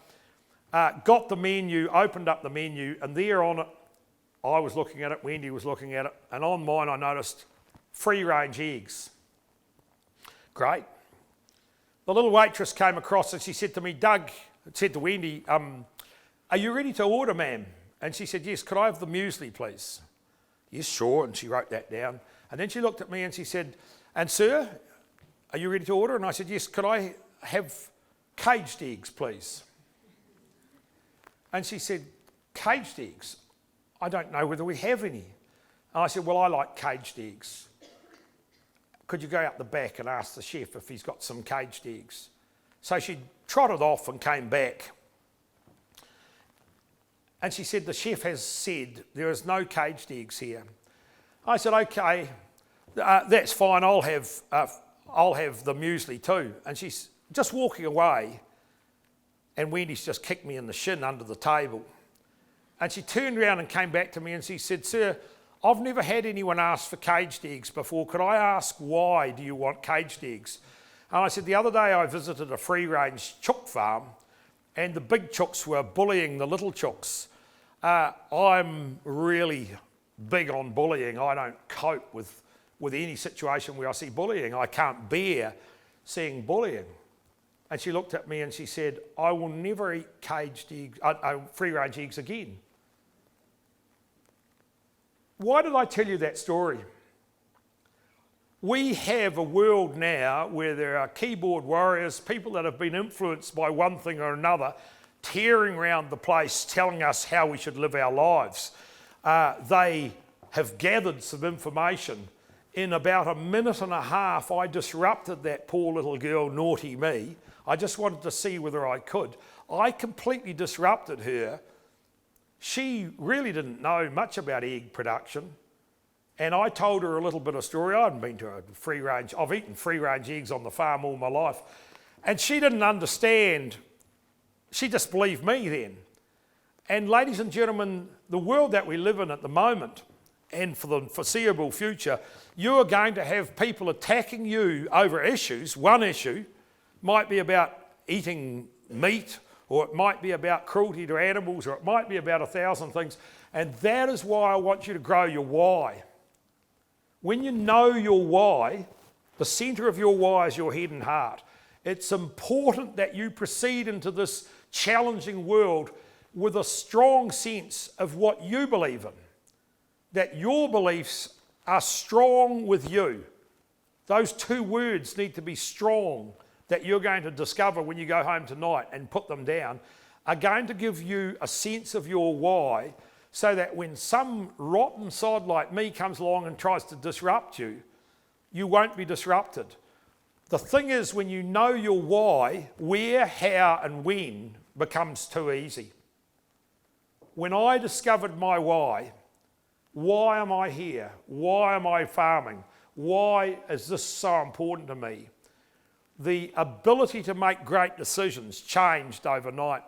got the menu, opened up the menu, and there on it, I was looking at it, Wendy was looking at it, and on mine I noticed free-range eggs. Great. The little waitress came across and she said to me, Doug, said to Wendy, are you ready to order, ma'am? And she said, yes, could I have the muesli, please? Yes, sure, and she wrote that down. And then she looked at me and she said, and sir, are you ready to order? And I said, yes, could I have caged eggs, please? And she said, caged eggs? I don't know whether we have any. And I said, well, I like caged eggs. Could you go out the back and ask the chef if he's got some caged eggs? So she trotted off and came back. And she said, the chef has said there is no caged eggs here. I said, okay, that's fine, I'll have the muesli too. And she's just walking away, and Wendy's just kicked me in the shin under the table. And she turned around and came back to me and she said, sir, I've never had anyone ask for caged eggs before. Could I ask why do you want caged eggs? And I said, the other day I visited a free-range chook farm and the big chooks were bullying the little chooks. I'm really big on bullying. I don't cope with any situation where I see bullying. I can't bear seeing bullying. And she looked at me and she said, I will never eat caged eggs, free-range eggs again. Why did I tell you that story? We have a world now where there are keyboard warriors, people that have been influenced by one thing or another, tearing around the place, telling us how we should live our lives. They have gathered some information. In about a minute and a half, I disrupted that poor little girl, naughty me. I just wanted to see whether I could. I completely disrupted her. She really didn't know much about egg production. And I told her a little bit of story. I hadn't been to a free-range. I've eaten free-range eggs on the farm all my life. And she didn't understand. She just believed me then. And ladies and gentlemen, the world that we live in at the moment, and for the foreseeable future, you are going to have people attacking you over issues. One issue might be about eating meat, or it might be about cruelty to animals, or it might be about 1,000 things. And that is why I want you to grow your why. When you know your why, the centre of your why is your head and heart. It's important that you proceed into this challenging world with a strong sense of what you believe in. That your beliefs are strong with you. Those two words need to be strong, that you're going to discover when you go home tonight and put them down, are going to give you a sense of your why, so that when some rotten sod like me comes along and tries to disrupt you, you won't be disrupted. The thing is, when you know your why, where, how and when becomes too easy. When I discovered my why, Why am I here? Why am I farming? Why is this so important to me? The ability to make great decisions changed overnight.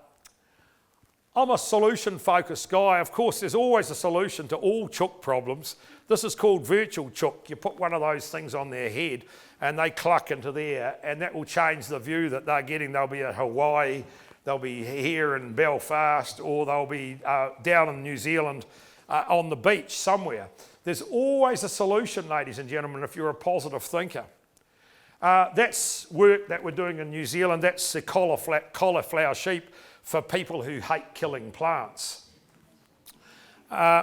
I'm a solution-focused guy. Of course, there's always a solution to all chook problems. This is called virtual chook. You put one of those things on their head and they cluck into there, and that will change the view that they're getting. They'll be at Hawaii, they'll be here in Belfast, or they'll be down in New Zealand on the beach somewhere. There's always a solution, ladies and gentlemen, if you're a positive thinker. That's work that we're doing in New Zealand. That's the cauliflower sheep for people who hate killing plants.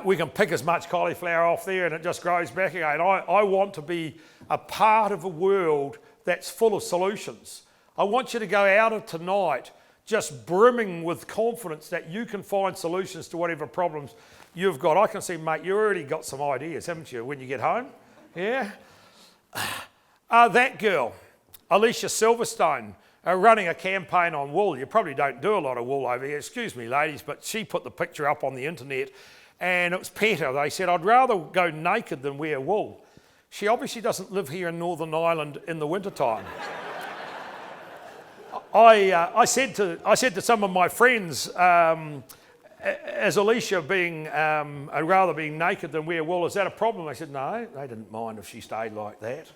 We can pick as much cauliflower off there and it just grows back again. I want to be a part of a world that's full of solutions. I want you to go out of tonight just brimming with confidence that you can find solutions to whatever problems you've got. I can see, mate, you've already got some ideas, haven't you, when you get home? Yeah? That girl, Alicia Silverstone, running a campaign on wool. You probably don't do a lot of wool over here, excuse me ladies, but she put the picture up on the internet and it was PETA. They said, I'd rather go naked than wear wool. She obviously doesn't live here in Northern Ireland in the wintertime. I said to some of my friends, as Alicia being, I'd rather being naked than wear wool, is that a problem? They said, no, they didn't mind if she stayed like that.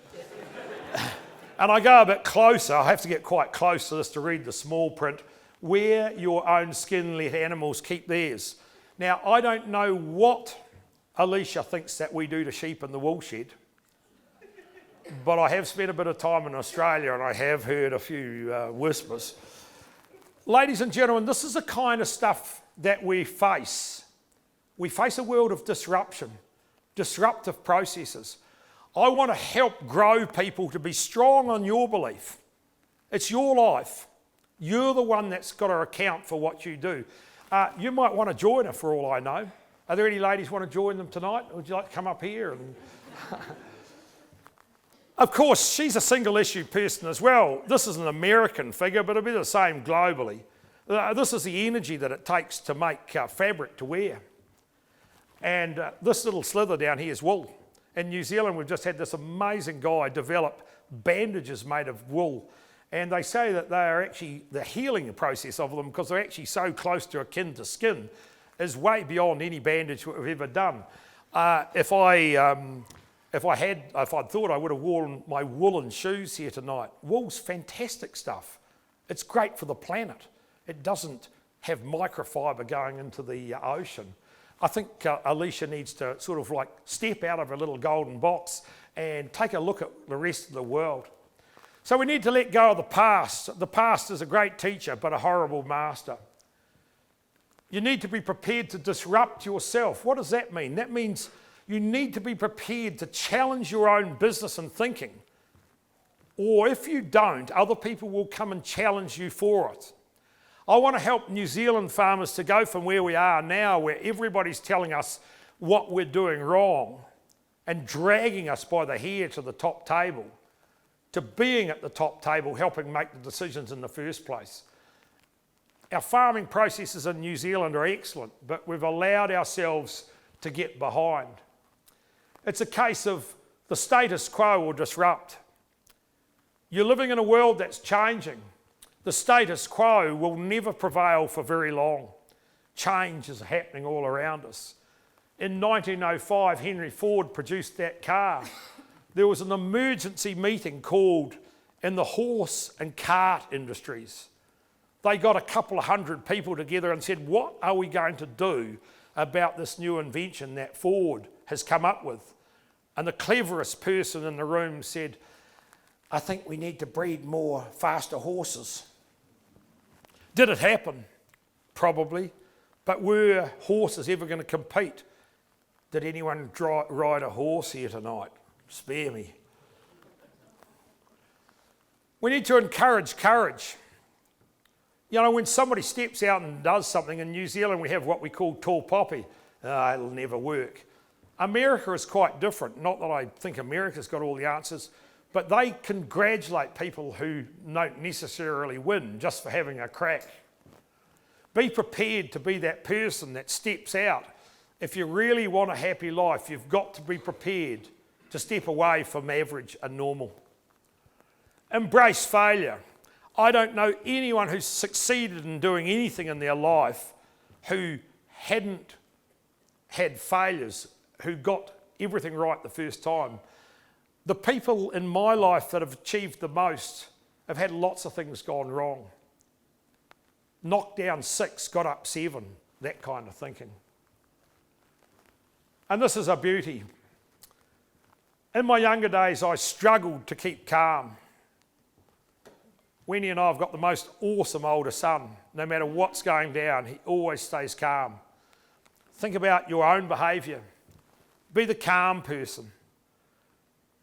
And I go a bit closer, I have to get quite close to this to read the small print. Wear your own skin, let animals keep theirs. Now, I don't know what Alicia thinks that we do to sheep in the wool shed, but I have spent a bit of time in Australia and I have heard a few whispers. Ladies and gentlemen, this is the kind of stuff that we face. We face a world of disruption, disruptive processes. I want to help grow people to be strong on your belief. It's your life. You're the one that's got to account for what you do. You might want to join her for all I know. Are there any ladies want to join them tonight? Would you like to come up here? Of course, she's a single issue person as well. This is an American figure, but it'll be the same globally. This is the energy that it takes to make fabric to wear. And this little slither down here is wool. In New Zealand, we've just had this amazing guy develop bandages made of wool. And they say that they are actually, the healing process of them, because they're actually so close to akin to skin, is way beyond any bandage we've ever done. If I'd thought I would have worn my woolen shoes here tonight. Wool's fantastic stuff. It's great for the planet. It doesn't have microfiber going into the ocean. I think Alicia needs to sort of like step out of her little golden box and take a look at the rest of the world. So we need to let go of the past. The past is a great teacher, but a horrible master. You need to be prepared to disrupt yourself. What does that mean? That means you need to be prepared to challenge your own business and thinking. Or if you don't, other people will come and challenge you for it. I want to help New Zealand farmers to go from where we are now, where everybody's telling us what we're doing wrong and dragging us by the hair to the top table, to being at the top table, helping make the decisions in the first place. Our farming processes in New Zealand are excellent, but we've allowed ourselves to get behind. It's a case of the status quo will disrupt. You're living in a world that's changing. The status quo will never prevail for very long. Change is happening all around us. In 1905, Henry Ford produced that car. There was an emergency meeting called in the horse and cart industries. They got a couple of hundred people together and said, what are we going to do about this new invention that Ford has come up with? And the cleverest person in the room said, I think we need to breed more faster horses. Did it happen? Probably. But were horses ever going to compete? Did anyone ride a horse here tonight? Spare me. We need to encourage courage. You know, when somebody steps out and does something, in New Zealand we have what we call tall poppy. It'll never work. America is quite different. Not that I think America's got all the answers, but they congratulate people who don't necessarily win just for having a crack. Be prepared to be that person that steps out If you really want a happy life, you've got to be prepared to step away from average and normal. Embrace failure. I don't know anyone who's succeeded in doing anything in their life who hadn't had failures, who got everything right the first time. The people in my life that have achieved the most have had lots of things gone wrong. Knocked down 6, got up 7, that kind of thinking. And this is a beauty. In my younger days, I struggled to keep calm. Wendy and I have got the most awesome older son. No matter what's going down, he always stays calm. Think about your own behaviour. Be the calm person.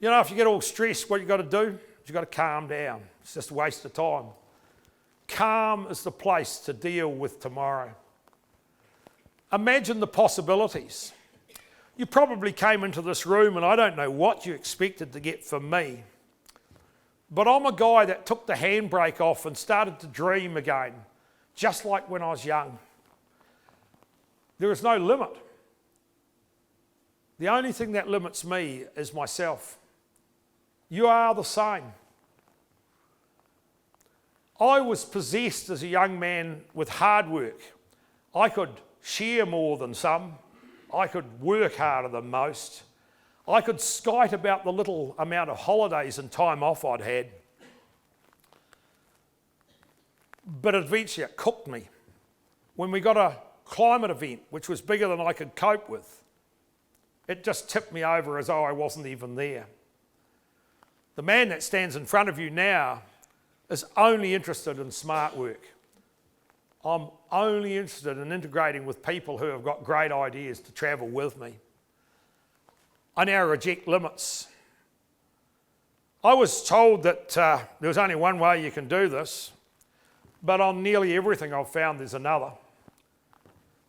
You know, if you get all stressed, what you've got to do is you've got to calm down. It's just a waste of time. Calm is the place to deal with tomorrow. Imagine the possibilities. You probably came into this room and I don't know what you expected to get from me. But I'm a guy that took the handbrake off and started to dream again, just like when I was young. There is no limit. The only thing that limits me is myself. You are the same. I was possessed as a young man with hard work. I could share more than some. I could work harder than most. I could skite about the little amount of holidays and time off I'd had. But eventually it cooked me. When we got a climate event, which was bigger than I could cope with, it just tipped me over as though I wasn't even there. The man that stands in front of you now is only interested in smart work. I'm only interested in integrating with people who have got great ideas to travel with me. I now reject limits. I was told that there was only one way you can do this, but on nearly everything I've found there's another.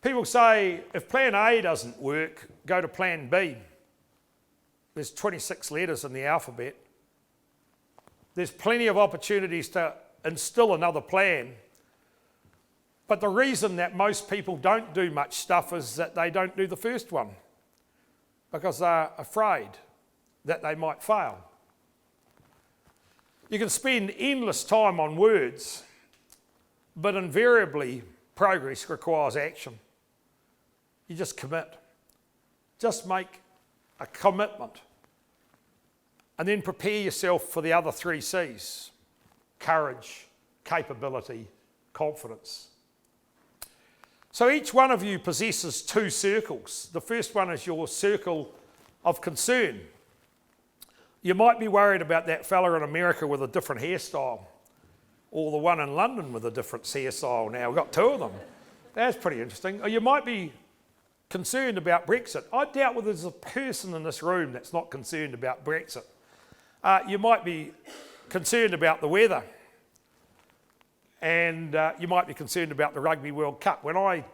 People say, if plan A doesn't work, go to plan B. There's 26 letters in the alphabet. There's plenty of opportunities to instill another plan. But the reason that most people don't do much stuff is that they don't do the first one, because they're afraid that they might fail. You can spend endless time on words, but invariably progress requires action. You just commit. Just make a commitment. And then prepare yourself for the other 3 C's: courage, capability, confidence. So each one of you possesses 2 circles. The first one is your circle of concern. You might be worried about that fella in America with a different hairstyle, or the one in London with a different hairstyle now. We've got 2 of them. That's pretty interesting. Or you might be concerned about Brexit. I doubt whether there's a person in this room that's not concerned about Brexit. You might be concerned about the weather. And you might be concerned about the Rugby World Cup. When I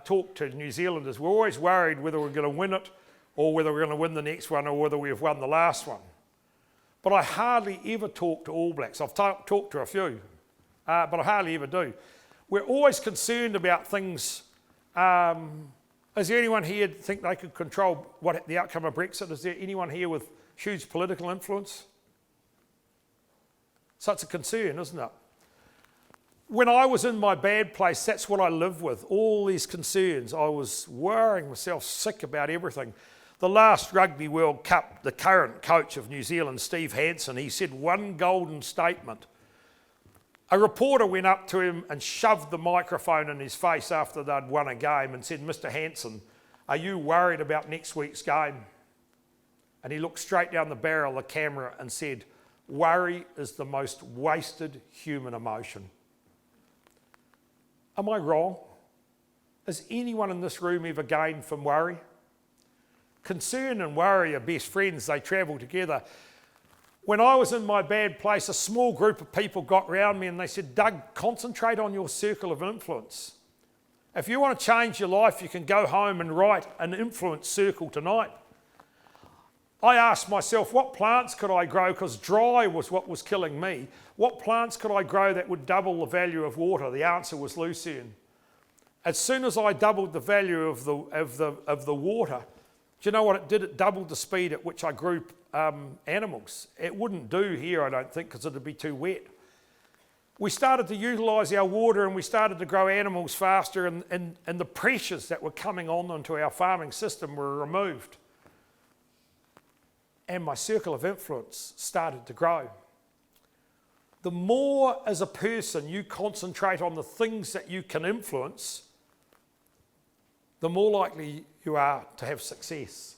talk to New Zealanders, we're always worried whether we're going to win it, or whether we're going to win the next one, or whether we've won the last one. But I hardly ever talk to All Blacks. I've talked to a few, but I hardly ever do. We're always concerned about things. Is there anyone here that think they could control what the outcome of Brexit? Is there anyone here with huge political influence? So it's a concern, isn't it? When I was in my bad place, that's what I lived with, all these concerns. I was worrying myself sick about everything. The last Rugby World Cup, the current coach of New Zealand, Steve Hansen, he said one golden statement. A reporter went up to him and shoved the microphone in his face after they'd won a game and said, "Mr. Hansen, are you worried about next week's game?" And he looked straight down the barrel of the camera and said, "Worry is the most wasted human emotion." Am I wrong? Has anyone in this room ever gained from worry? Concern and worry are best friends. They travel together. When I was in my bad place, a small group of people got round me and they said, "Doug, concentrate on your circle of influence. If you want to change your life, you can go home and write an influence circle tonight." I asked myself, what plants could I grow? Because dry was what was killing me. What plants could I grow that would double the value of water? The answer was lucerne. As soon as I doubled the value of the water, do you know what it did? It doubled the speed at which I grew animals. It wouldn't do here, I don't think, because it'd be too wet. We started to utilise our water and we started to grow animals faster, and the pressures that were coming on into our farming system were removed. And my circle of influence started to grow. The more as a person you concentrate on the things that you can influence, the more likely you are to have success.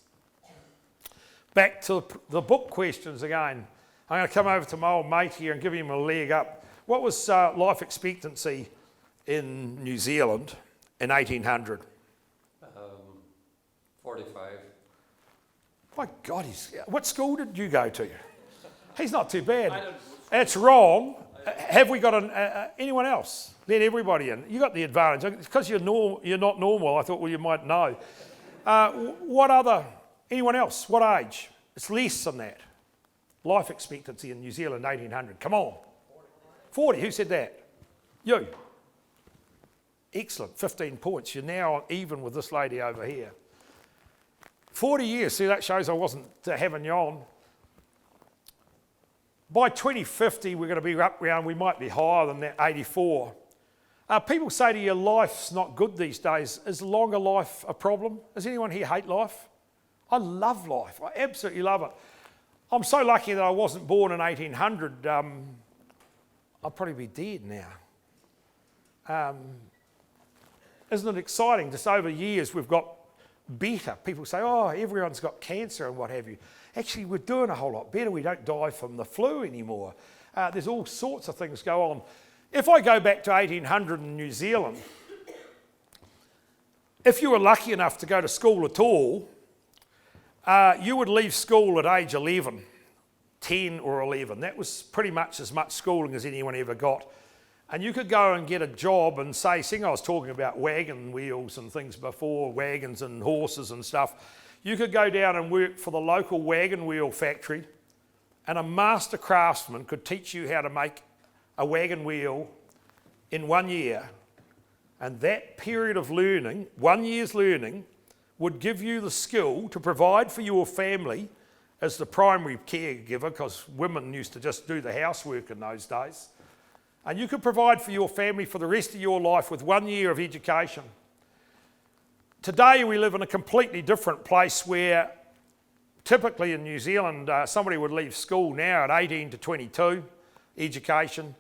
Back to the book questions again. I'm going to come over to my old mate here and give him a leg up. What was life expectancy in New Zealand in 1800? 45. My God, what school did you go to? He's not too bad. That's wrong. Have we got anyone else? Let everybody in. You got the advantage. Because you're not normal, I thought, well, you might know. Anyone else? What age? It's less than that. Life expectancy in New Zealand, 1800. Come on. 40. Who said that? You. Excellent. 15 points. You're now even with this lady over here. 40 years. See, that shows I wasn't having you on. By 2050, we're going to be up around, we might be higher than that, 84. People say to you, life's not good these days. Is longer life a problem? Does anyone here hate life? I love life. I absolutely love it. I'm so lucky that I wasn't born in 1800. I'll probably be dead now. Isn't it exciting? Just over years, we've got better. People say, oh, everyone's got cancer and what have you. Actually, we're doing a whole lot better. We don't die from the flu anymore. There's all sorts of things go on. If I go back to 1800 in New Zealand, if you were lucky enough to go to school at all, you would leave school at age 11, 10 or 11. That was pretty much as much schooling as anyone ever got. And you could go and get a job and say, seeing I was talking about wagon wheels and things before, wagons and horses and stuff, you could go down and work for the local wagon wheel factory, and a master craftsman could teach you how to make a wagon wheel in 1 year. And that period of learning, 1 year's learning, would give you the skill to provide for your family as the primary caregiver, because women used to just do the housework in those days. And you could provide for your family for the rest of your life with 1 year of education. Today we live in a completely different place where typically in New Zealand somebody would leave school now at 18 to 22, education.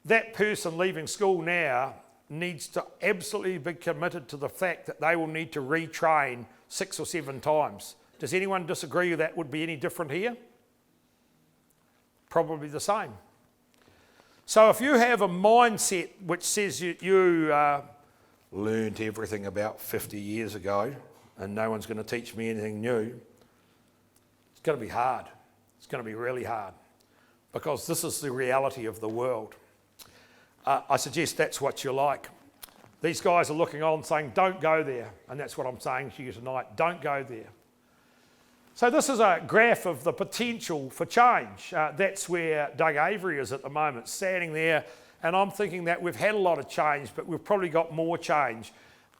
That person leaving school now needs to absolutely be committed to the fact that they will need to retrain 6 or 7 times. Does anyone disagree that would be any different here? Probably the same. So if you have a mindset which says you learned everything about 50 years ago and no one's going to teach me anything new, it's going to be hard. It's going to be really hard, because this is the reality of the world. I suggest that's what you like. These guys are looking on saying, don't go there. And that's what I'm saying to you tonight. Don't go there. So this is a graph of the potential for change. That's where Doug Avery is at the moment, standing there. And I'm thinking that we've had a lot of change, but we've probably got more change.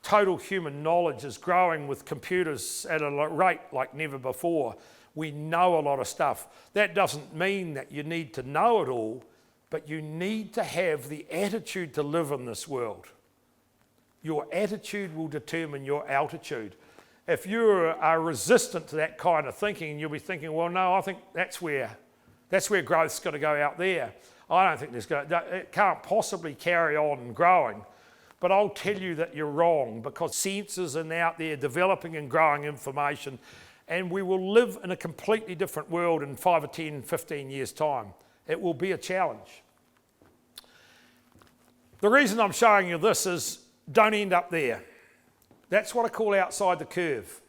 Total human knowledge is growing with computers at a rate like never before. We know a lot of stuff. That doesn't mean that you need to know it all, but you need to have the attitude to live in this world. Your attitude will determine your altitude. If you are resistant to that kind of thinking, you'll be thinking, well, no, I think that's where growth's got to go out there. I don't think it can't possibly carry on growing. But I'll tell you that you're wrong, because sensors are out there developing and growing information, and we will live in a completely different world in 5 or 10, 15 years' time. It will be a challenge. The reason I'm showing you this is don't end up there. That's what I call outside the curve.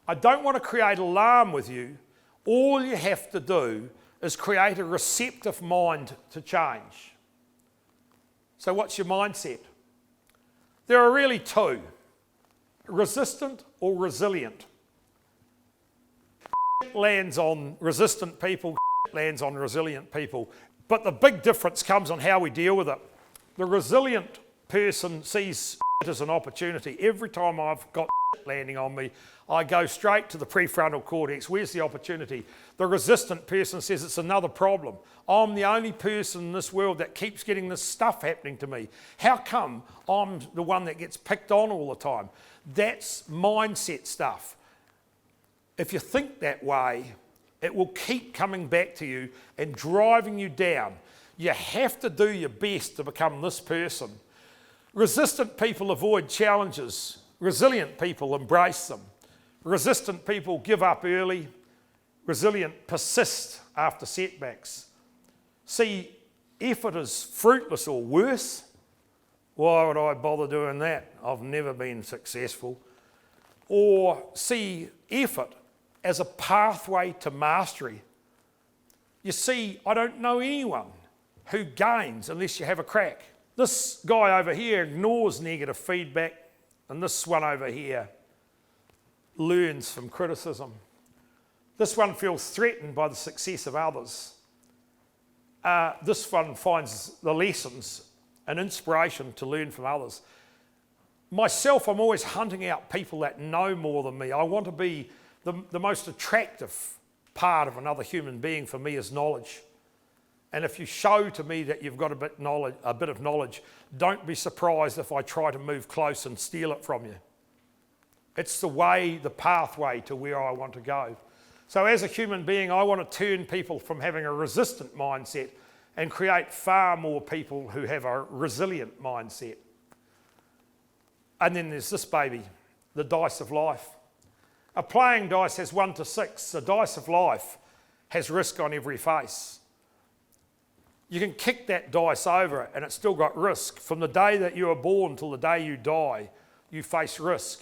I don't want to create alarm with you. All you have to do is create a receptive mind to change. So what's your mindset? There are really two: resistant or resilient. Lands on resistant people, lands on resilient people. But the big difference comes on how we deal with it. The resilient person sees it as an opportunity. Every time I've got landing on me, I go straight to the prefrontal cortex. Where's the opportunity? The resistant person says it's another problem. I'm the only person in this world that keeps getting this stuff happening to me. How come I'm the one that gets picked on all the time? That's mindset stuff. If you think that way, it will keep coming back to you and driving you down. You have to do your best to become this person. Resistant people avoid challenges. Resilient people embrace them. Resistant people give up early. Resilient persist after setbacks. See effort as fruitless or worse. Why would I bother doing that? I've never been successful. Or see effort as a pathway to mastery. You see, I don't know anyone who gains unless you have a crack. This guy over here ignores negative feedback, and this one over here learns from criticism. This one feels threatened by the success of others. This one finds the lessons and inspiration to learn from others. Myself, I'm always hunting out people that know more than me. I want to be the most attractive part of another human being for me is knowledge. And if you show to me that you've got a bit of knowledge, don't be surprised if I try to move close and steal it from you. It's the pathway to where I want to go. So as a human being, I want to turn people from having a resistant mindset and create far more people who have a resilient mindset. And then there's this baby, the dice of life. A playing dice has 1 to 6. The dice of life has risk on every face. You can kick that dice over it and it's still got risk. From the day that you are born till the day you die, you face risk.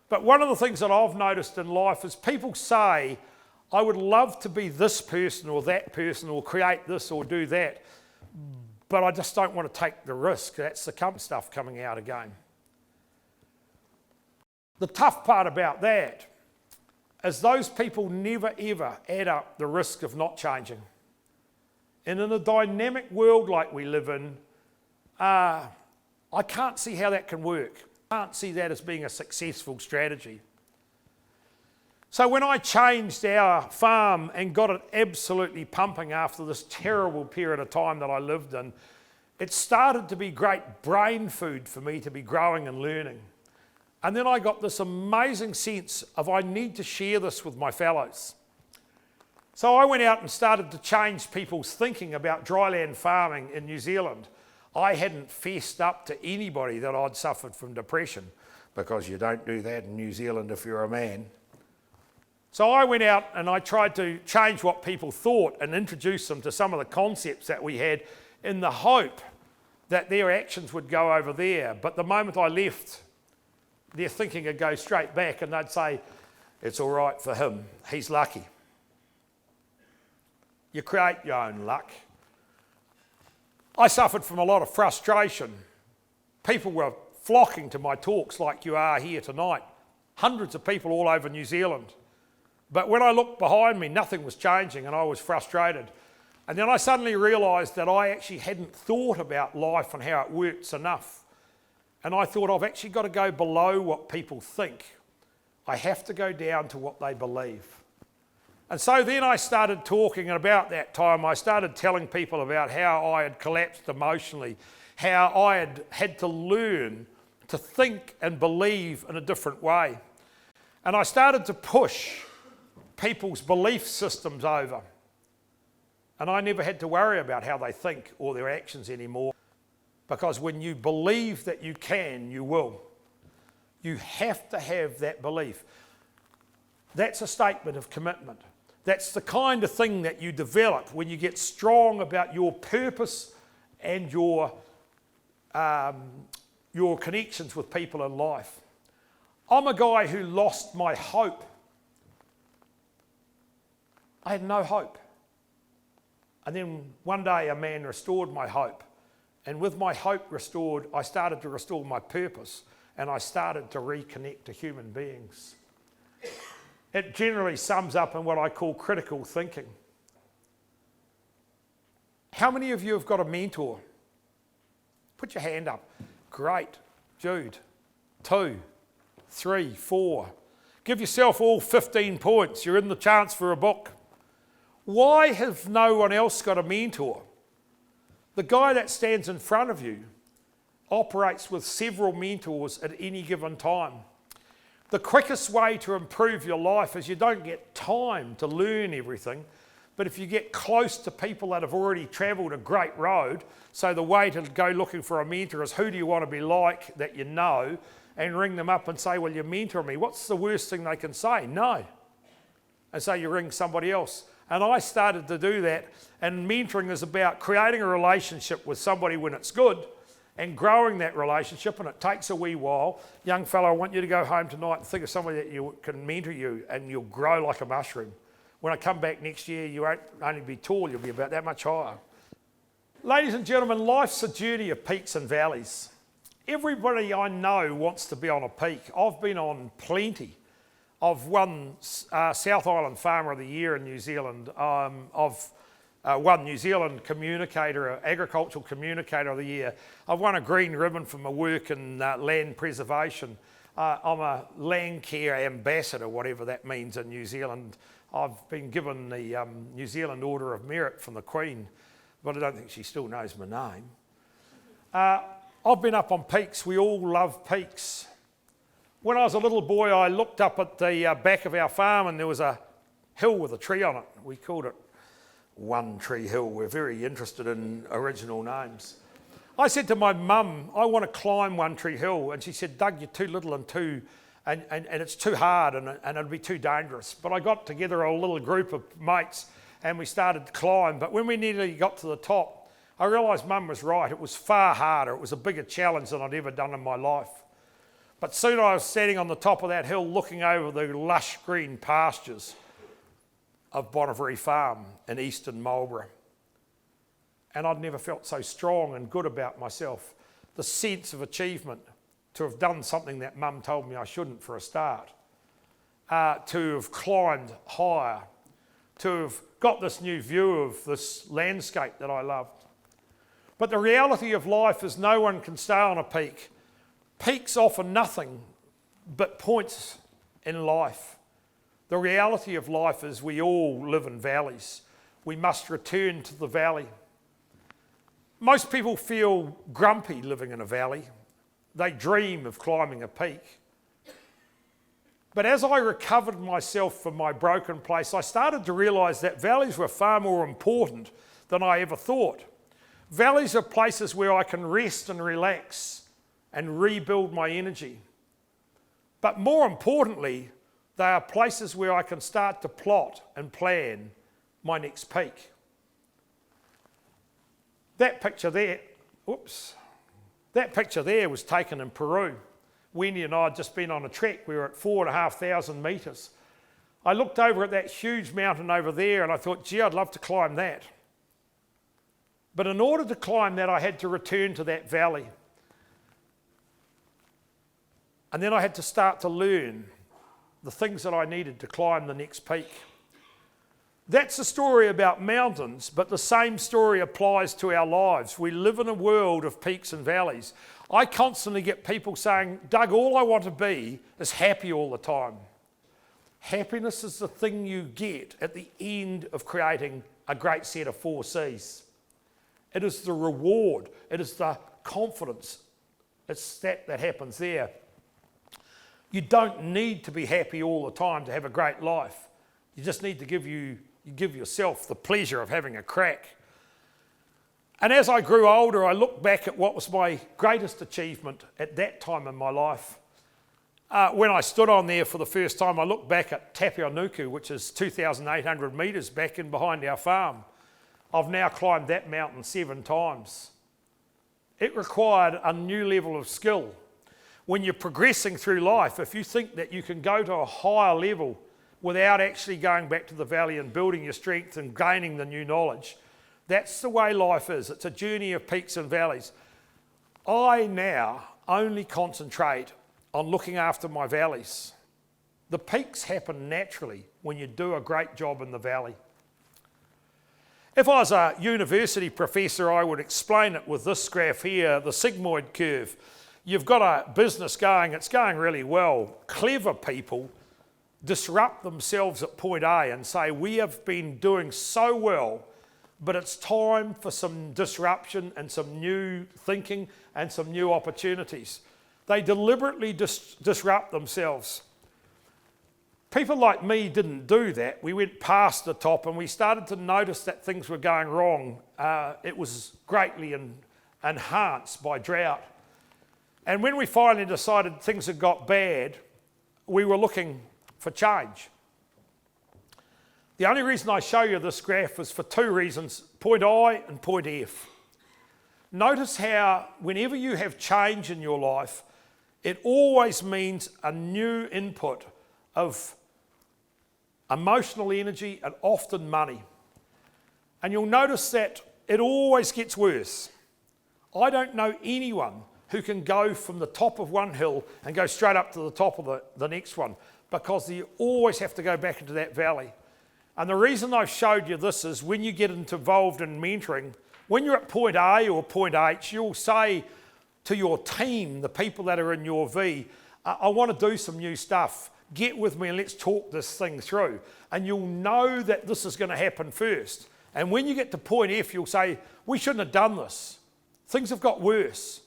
But one of the things that I've noticed in life is people say, I would love to be this person or that person or create this or do that, but I just don't want to take the risk. That's the stuff coming out again. The tough part about that is those people never ever add up the risk of not changing. And in a dynamic world like we live in, I can't see how that can work. I can't see that as being a successful strategy. So when I changed our farm and got it absolutely pumping after this terrible period of time that I lived in, it started to be great brain food for me to be growing and learning. And then I got this amazing sense of I need to share this with my fellows. So I went out and started to change people's thinking about dryland farming in New Zealand. I hadn't fessed up to anybody that I'd suffered from depression, because you don't do that in New Zealand if you're a man. So I went out and I tried to change what people thought and introduce them to some of the concepts that we had in the hope that their actions would go over there. But the moment I left, their thinking would go straight back and they'd say, it's all right for him, he's lucky. You create your own luck. I suffered from a lot of frustration. People were flocking to my talks like you are here tonight. Hundreds of people all over New Zealand. But when I looked behind me, nothing was changing and I was frustrated. And then I suddenly realised that I actually hadn't thought about life and how it works enough. And I thought I've actually got to go below what people think. I have to go down to what they believe. And so then I started talking, and about that time I started telling people about how I had collapsed emotionally, how I had to learn to think and believe in a different way. And I started to push people's belief systems over. And I never had to worry about how they think or their actions anymore. Because when you believe that you can, you will. You have to have that belief. That's a statement of commitment. That's the kind of thing that you develop when you get strong about your purpose and your connections with people in life. I'm a guy who lost my hope. I had no hope. And then one day a man restored my hope. And with my hope restored, I started to restore my purpose and I started to reconnect to human beings. It generally sums up in what I call critical thinking. How many of you have got a mentor? Put your hand up. Great. Jude. 2, 3, 4. Give yourself all 15 points. You're in the chance for a book. Why have no one else got a mentor? The guy that stands in front of you operates with several mentors at any given time. The quickest way to improve your life is you don't get time to learn everything, but if you get close to people that have already travelled a great road, so the way to go looking for a mentor is who do you want to be like that you know, and ring them up and say, will you mentor me? What's the worst thing they can say? No. And so you ring somebody else. And I started to do that, and mentoring is about creating a relationship with somebody when it's good and growing that relationship, and it takes a wee while. Young fellow, I want you to go home tonight and think of somebody that you can mentor you, and you'll grow like a mushroom. When I come back next year, you won't only be tall, you'll be about that much higher. Ladies and gentlemen, life's a journey of peaks and valleys. Everybody I know wants to be on a peak. I've been on plenty. I've won South Island Farmer of the Year in New Zealand. I've won New Zealand Agricultural Communicator of the Year. I've won a green ribbon for my work in land preservation. I'm a land care ambassador, whatever that means in New Zealand. I've been given the New Zealand Order of Merit from the Queen, but I don't think she still knows my name. I've been up on peaks. We all love peaks. When I was a little boy, I looked up at the back of our farm and there was a hill with a tree on it. We called it One Tree Hill. We're very interested in original names. I said to my mum, I want to climb One Tree Hill. And she said, Doug, you're too little and it's too hard and it'll be too dangerous. But I got together a little group of mates and we started to climb. But when we nearly got to the top, I realised Mum was right. It was far harder. It was a bigger challenge than I'd ever done in my life. But soon I was standing on the top of that hill looking over the lush green pastures of AVERY Farm in eastern Marlborough. And I'd never felt so strong and good about myself. The sense of achievement to have done something that Mum told me I shouldn't for a start. To have climbed higher. To have got this new view of this landscape that I loved. But the reality of life is no one can stay on a peak. Peaks offer nothing but points in life. The reality of life is we all live in valleys. We must return to the valley. Most people feel grumpy living in a valley. They dream of climbing a peak. But as I recovered myself from my broken place, I started to realise that valleys were far more important than I ever thought. Valleys are places where I can rest and relax and rebuild my energy. But more importantly, they are places where I can start to plot and plan my next peak. That picture there was taken in Peru. Wendy and I had just been on a trek. We were at 4,500 metres. I looked over at that huge mountain over there and I thought, gee, I'd love to climb that. But in order to climb that, I had to return to that valley. And then I had to start to learn the things that I needed to climb the next peak. That's a story about mountains, but the same story applies to our lives. We live in a world of peaks and valleys. I constantly get people saying, Doug, all I want to be is happy all the time. Happiness is the thing you get at the end of creating a great set of 4 C's. It is the reward. It is the confidence. It's that happens there. You don't need to be happy all the time to have a great life. You just need to give yourself the pleasure of having a crack. And as I grew older, I looked back at what was my greatest achievement at that time in my life. When I stood on there for the first time, I looked back at Tapianuku, which is 2,800 metres back in behind our farm. I've now climbed that mountain 7 times. It required a new level of skill. When you're progressing through life, if you think that you can go to a higher level without actually going back to the valley and building your strength and gaining the new knowledge, that's the way life is. It's a journey of peaks and valleys. I now only concentrate on looking after my valleys. The peaks happen naturally when you do a great job in the valley. If I was a university professor, I would explain it with this graph here, the sigmoid curve. You've got a business going, it's going really well. Clever people disrupt themselves at point A and say, we have been doing so well, but it's time for some disruption and some new thinking and some new opportunities. They deliberately disrupt themselves. People like me didn't do that. We went past the top and we started to notice that things were going wrong. It was greatly enhanced by drought. And when we finally decided things had got bad, we were looking for change. The only reason I show you this graph is for two reasons, point I and point F. Notice how whenever you have change in your life, it always means a new input of emotional energy and often money. And you'll notice that it always gets worse. I don't know anyone who can go from the top of one hill and go straight up to the top of the next one, because you always have to go back into that valley. And the reason I've showed you this is when you get involved in mentoring, when you're at point A or point H, you'll say to your team, the people that are in your V, I want to do some new stuff. Get with me and let's talk this thing through. And you'll know that this is going to happen first. And when you get to point F, you'll say, we shouldn't have done this. Things have got worse.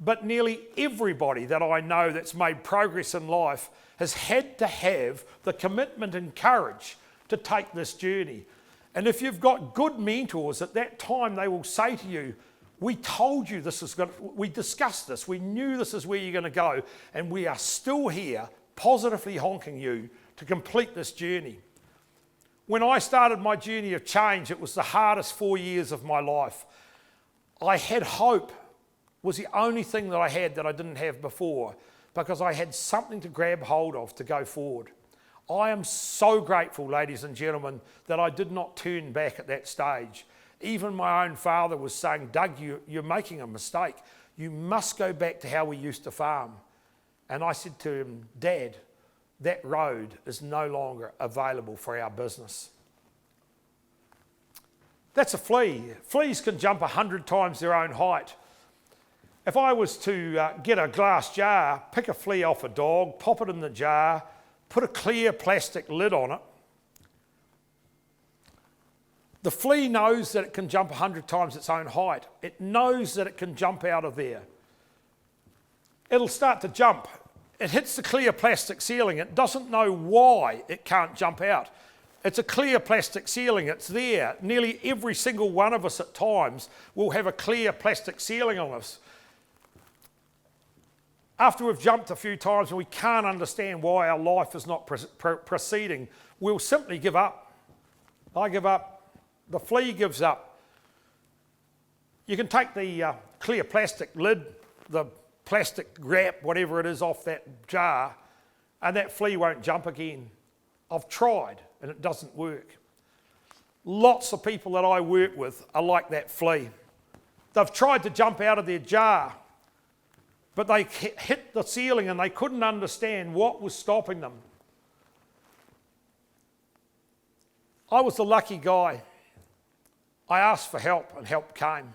But nearly everybody that I know that's made progress in life has had to have the commitment and courage to take this journey. And if you've got good mentors, at that time they will say to you, we told you this is going to, we discussed this, we knew this is where you're going to go, and we are still here positively honking you to complete this journey. When I started my journey of change, it was the hardest 4 years of my life. I had hope, was the only thing that I had that I didn't have before, because I had something to grab hold of to go forward. I am so grateful, ladies and gentlemen, that I did not turn back at that stage. Even my own father was saying, Doug, you're making a mistake. You must go back to how we used to farm. And I said to him, Dad, that road is no longer available for our business. That's a flea. Fleas can jump 100 times their own height. If I was to get a glass jar, pick a flea off a dog, pop it in the jar, put a clear plastic lid on it, the flea knows that it can jump 100 times its own height. It knows that it can jump out of there. It'll start to jump. It hits the clear plastic ceiling. It doesn't know why it can't jump out. It's a clear plastic ceiling. It's there. Nearly every single one of us at times will have a clear plastic ceiling on us. After we've jumped a few times and we can't understand why our life is not proceeding, we'll simply give up. I give up. The flea gives up. You can take the clear plastic lid, the plastic wrap, whatever it is, off that jar, and that flea won't jump again. I've tried and it doesn't work. Lots of people that I work with are like that flea. They've tried to jump out of their jar, but they hit the ceiling and they couldn't understand what was stopping them. I was the lucky guy. I asked for help and help came.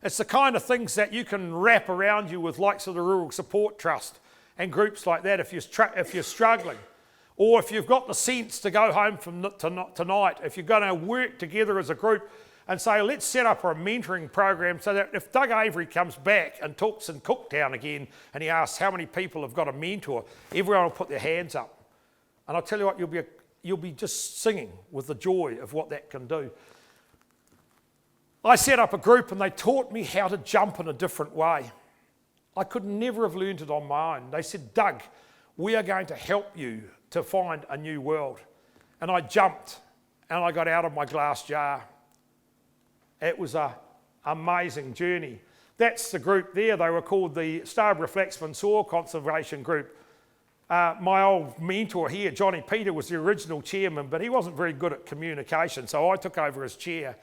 It's the kind of things that you can wrap around you with, likes of the Rural Support Trust and groups like that if you're struggling. Or if you've got the sense to go home from tonight, if you're going to work together as a group and say, let's set up a mentoring program so that if Doug Avery comes back and talks in Cooktown again and he asks how many people have got a mentor, everyone will put their hands up. And I'll tell you what, you'll be just singing with the joy of what that can do. I set up a group and they taught me how to jump in a different way. I could never have learned it on my own. They said, Doug, we are going to help you to find a new world. And I jumped and I got out of my glass jar. It was an amazing journey. That's the group there. They were called the Starbury Flaxman Soil Conservation Group. My old mentor here, Johnny Peter, was the original chairman, but he wasn't very good at communication, so I took over as chair.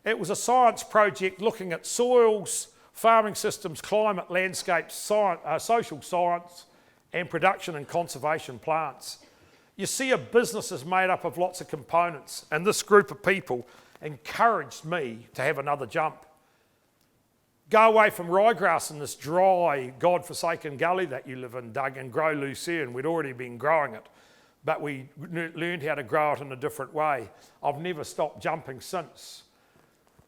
It was a science project looking at soils, farming systems, climate, landscapes, social science, and production and conservation plants. You see, a business is made up of lots of components, and this group of people encouraged me to have another jump. Go away from ryegrass in this dry, God-forsaken gully that you live in, Doug, and grow lucerne. We'd already been growing it, but we learned how to grow it in a different way. I've never stopped jumping since.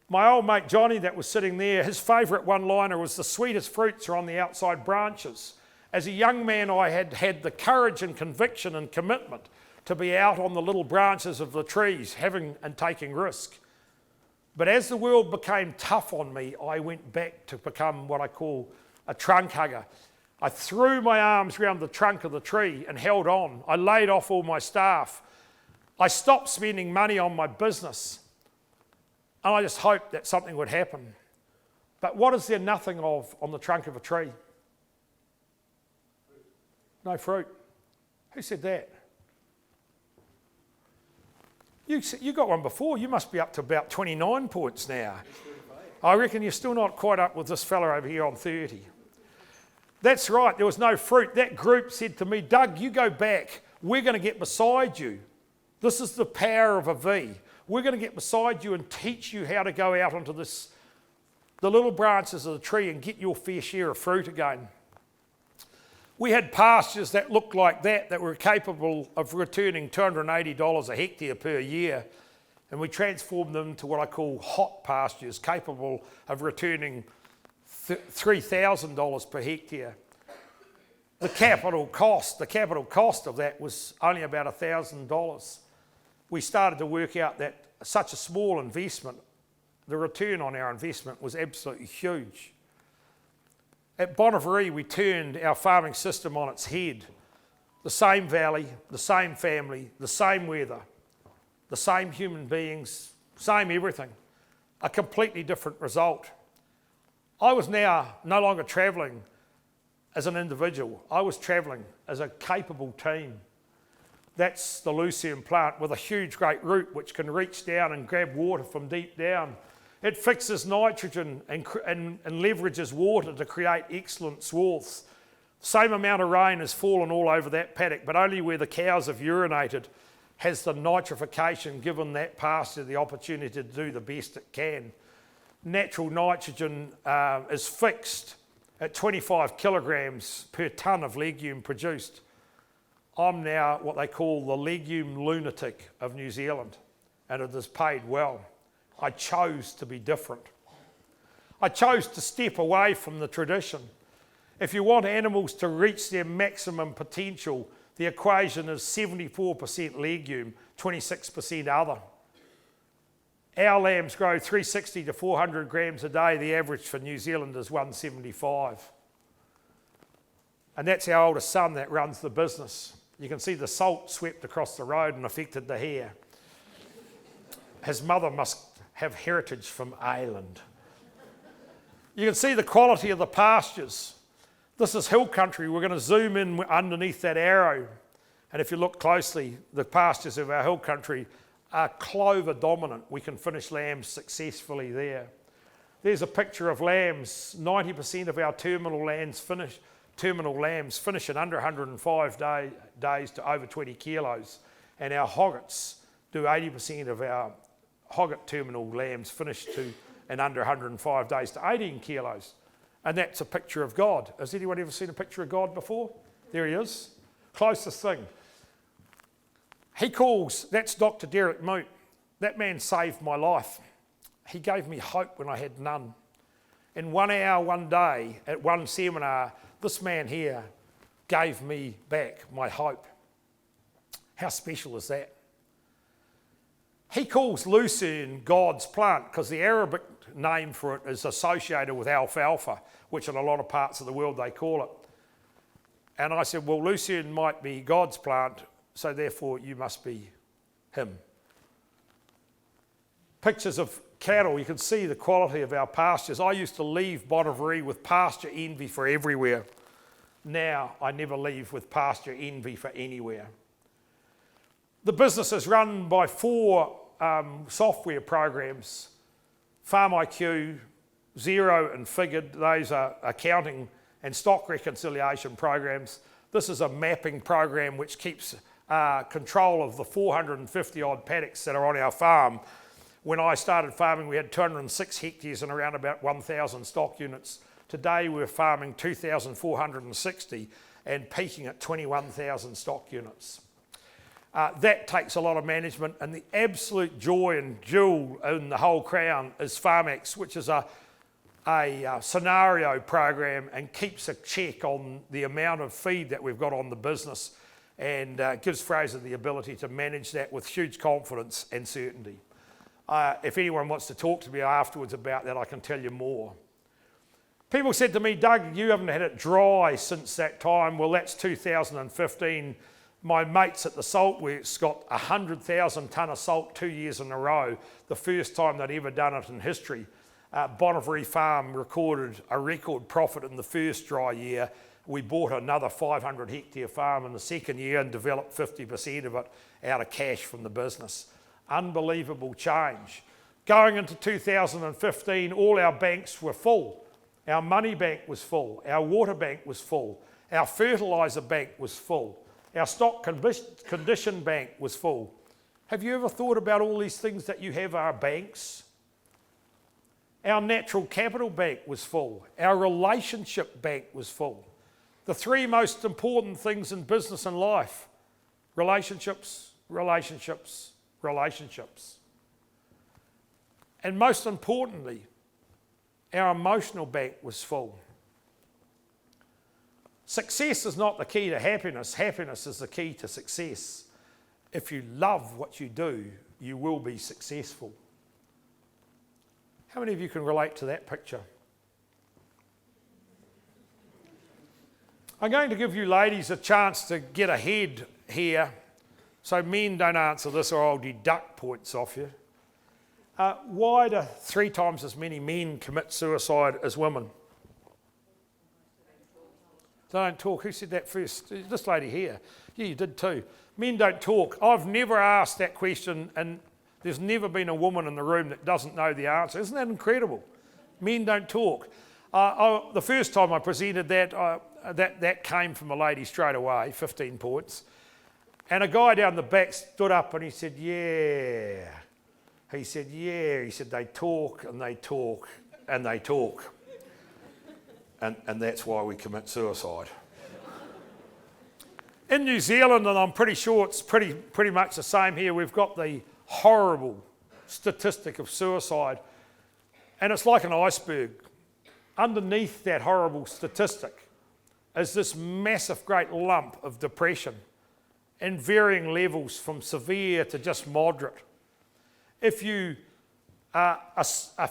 My old mate Johnny that was sitting there, his favourite one-liner was, "The sweetest fruits are on the outside branches." As a young man, I had had the courage and conviction and commitment to be out on the little branches of the trees, having and taking risk. But as the world became tough on me, I went back to become what I call a trunk hugger. I threw my arms around the trunk of the tree and held on. I laid off all my staff. I stopped spending money on my business. And I just hoped that something would happen. But what is there nothing of on the trunk of a tree? No fruit. Who said that? You got one before. You must be up to about 29 points now. I reckon you're still not quite up with this fella over here on 30. That's right, there was no fruit. That group said to me, "Doug, you go back. We're going to get beside you. This is the power of a V. We're going to get beside you and teach you how to go out onto the little branches of the tree and get your fair share of fruit again." We had pastures that looked like that were capable of returning $280 a hectare per year, and we transformed them to what I call hot pastures, capable of returning $3,000 per hectare. The capital cost of that was only about $1,000. We started to work out that such a small investment, the return on our investment was absolutely huge. At AVERY, we turned our farming system on its head. The same valley, the same family, the same weather, the same human beings, same everything. A completely different result. I was now no longer travelling as an individual. I was travelling as a capable team. That's the lucerne plant with a huge, great root which can reach down and grab water from deep down. It fixes nitrogen and leverages water to create excellent swaths. Same amount of rain has fallen all over that paddock, but only where the cows have urinated has the nitrification given that pasture the opportunity to do the best it can. Natural nitrogen is fixed at 25 kilograms per tonne of legume produced. I'm now what they call the legume lunatic of New Zealand, and it is paid well. I chose to be different. I chose to step away from the tradition. If you want animals to reach their maximum potential, the equation is 74% legume, 26% other. Our lambs grow 360 to 400 grams a day. The average for New Zealand is 175. And that's our oldest son that runs the business. You can see the salt swept across the road and affected the hair. His mother must have heritage from Ireland. You can see the quality of the pastures. This is hill country. We're going to zoom in underneath that arrow. And if you look closely, the pastures of our hill country are clover dominant. We can finish lambs successfully there. There's a picture of lambs. 90% of our terminal lambs finish in under 105 days to over 20 kilos. And our hoggets do 80% of our hogget terminal lambs finish in under 105 days to 18 kilos. And that's a picture of God. Has anyone ever seen a picture of God before? There he is. Closest thing. That's Dr. Derek Moot. That man saved my life. He gave me hope when I had none. In 1 hour, one day, at one seminar, this man here gave me back my hope. How special is that? He calls lucerne God's plant because the Arabic name for it is associated with alfalfa, which in a lot of parts of the world they call it. And I said, well, lucerne might be God's plant, so therefore you must be him. Pictures of cattle, you can see the quality of our pastures. I used to leave AVERY with pasture envy for everywhere. Now I never leave with pasture envy for anywhere. The business is run by 4 software programs: Farm IQ, Xero and Figured. Those are accounting and stock reconciliation programs. This is a mapping program which keeps control of the 450 odd paddocks that are on our farm. When I started farming, we had 206 hectares and around about 1,000 stock units. Today we're farming 2,460 and peaking at 21,000 stock units. That takes a lot of management, and the absolute joy and jewel in the whole crown is FarmX, which is a scenario program and keeps a check on the amount of feed that we've got on the business, and gives Fraser the ability to manage that with huge confidence and certainty. If anyone wants to talk to me afterwards about that, I can tell you more. People said to me, Doug, you haven't had it dry since that time. Well, that's 2015. My mates at the salt works got 100,000 tonne of salt 2 years in a row, the first time they'd ever done it in history. AVERY Farm recorded a record profit in the first dry year. We bought another 500 hectare farm in the second year and developed 50% of it out of cash from the business. Unbelievable change. Going into 2015, all our banks were full. Our money bank was full. Our water bank was full. Our fertiliser bank was full. Our stock condition bank was full. Have you ever thought about all these things that you have are banks? Our natural capital bank was full. Our relationship bank was full. The three most important things in business and life: relationships, relationships, relationships. And most importantly, our emotional bank was full. Success is not the key to happiness. Happiness is the key to success. If you love what you do, you will be successful. How many of you can relate to that picture? I'm going to give you ladies a chance to get ahead here, so men don't answer this or I'll deduct points off you. Why do 3 times as many men commit suicide as women? They don't talk. Who said that first? This lady here. Yeah, you did too. Men don't talk. I've never asked that question, and there's never been a woman in the room that doesn't know the answer. Isn't that incredible? Men don't talk. The first time I presented that, that came from a lady straight away, 15 points. And a guy down the back stood up and he said, yeah. He said, yeah. He said, they talk and they talk and they talk. And that's why we commit suicide. In New Zealand, and I'm pretty sure it's pretty much the same here, we've got the horrible statistic of suicide. And it's like an iceberg. Underneath that horrible statistic is this massive great lump of depression in varying levels from severe to just moderate. If you are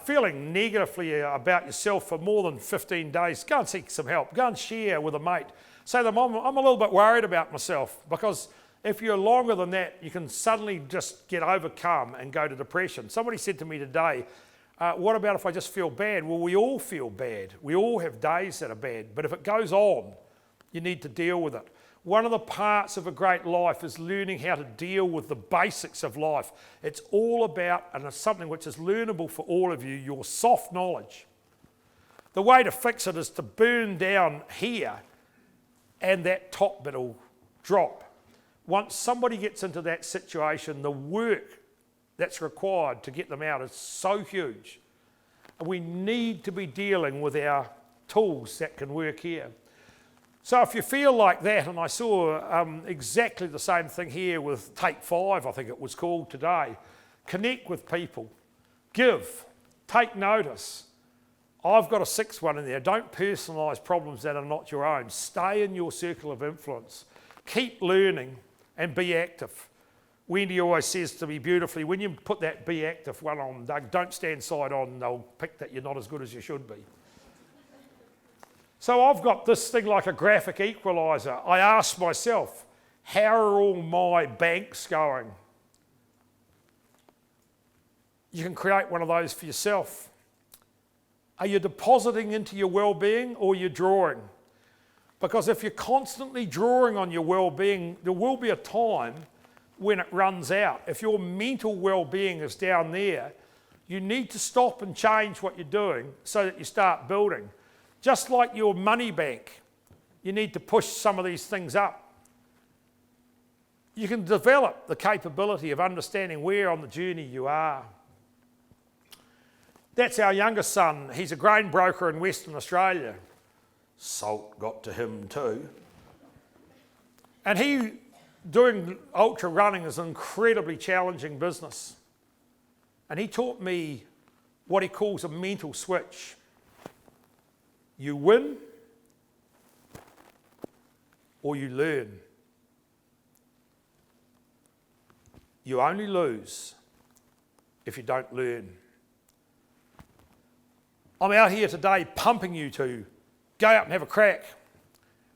feeling negatively about yourself for more than 15 days, go and seek some help. Go and share with a mate. Say to them, I'm a little bit worried about myself, because if you're longer than that, you can suddenly just get overcome and go to depression. Somebody said to me today, what about if I just feel bad? Well, we all feel bad. We all have days that are bad. But if it goes on, you need to deal with it. One of the parts of a great life is learning how to deal with the basics of life. It's all about, and it's something which is learnable for all of you, your soft knowledge. The way to fix it is to burn down here, and that top bit will drop. Once somebody gets into that situation, the work that's required to get them out is so huge. And we need to be dealing with our tools that can work here. So if you feel like that, and I saw exactly the same thing here with Take 5, I think it was called today, connect with people, give, take notice. I've got a 6th one in there. Don't personalise problems that are not your own. Stay in your circle of influence. Keep learning and be active. Wendy always says to me beautifully, when you put that be active one on, Doug, don't stand side on, they'll pick that you're not as good as you should be. So I've got this thing like a graphic equaliser. I ask myself, how are all my banks going? You can create one of those for yourself. Are you depositing into your well-being, or are you drawing? Because if you're constantly drawing on your well-being, there will be a time when it runs out. If your mental well-being is down there, you need to stop and change what you're doing so that you start building. Just like your money bank, you need to push some of these things up. You can develop the capability of understanding where on the journey you are. That's our youngest son. He's a grain broker in Western Australia. Salt got to him too. And he, doing ultra running is an incredibly challenging business. And he taught me what he calls a mental switch. You win or you learn. You only lose if you don't learn. I'm out here today pumping you to go out and have a crack.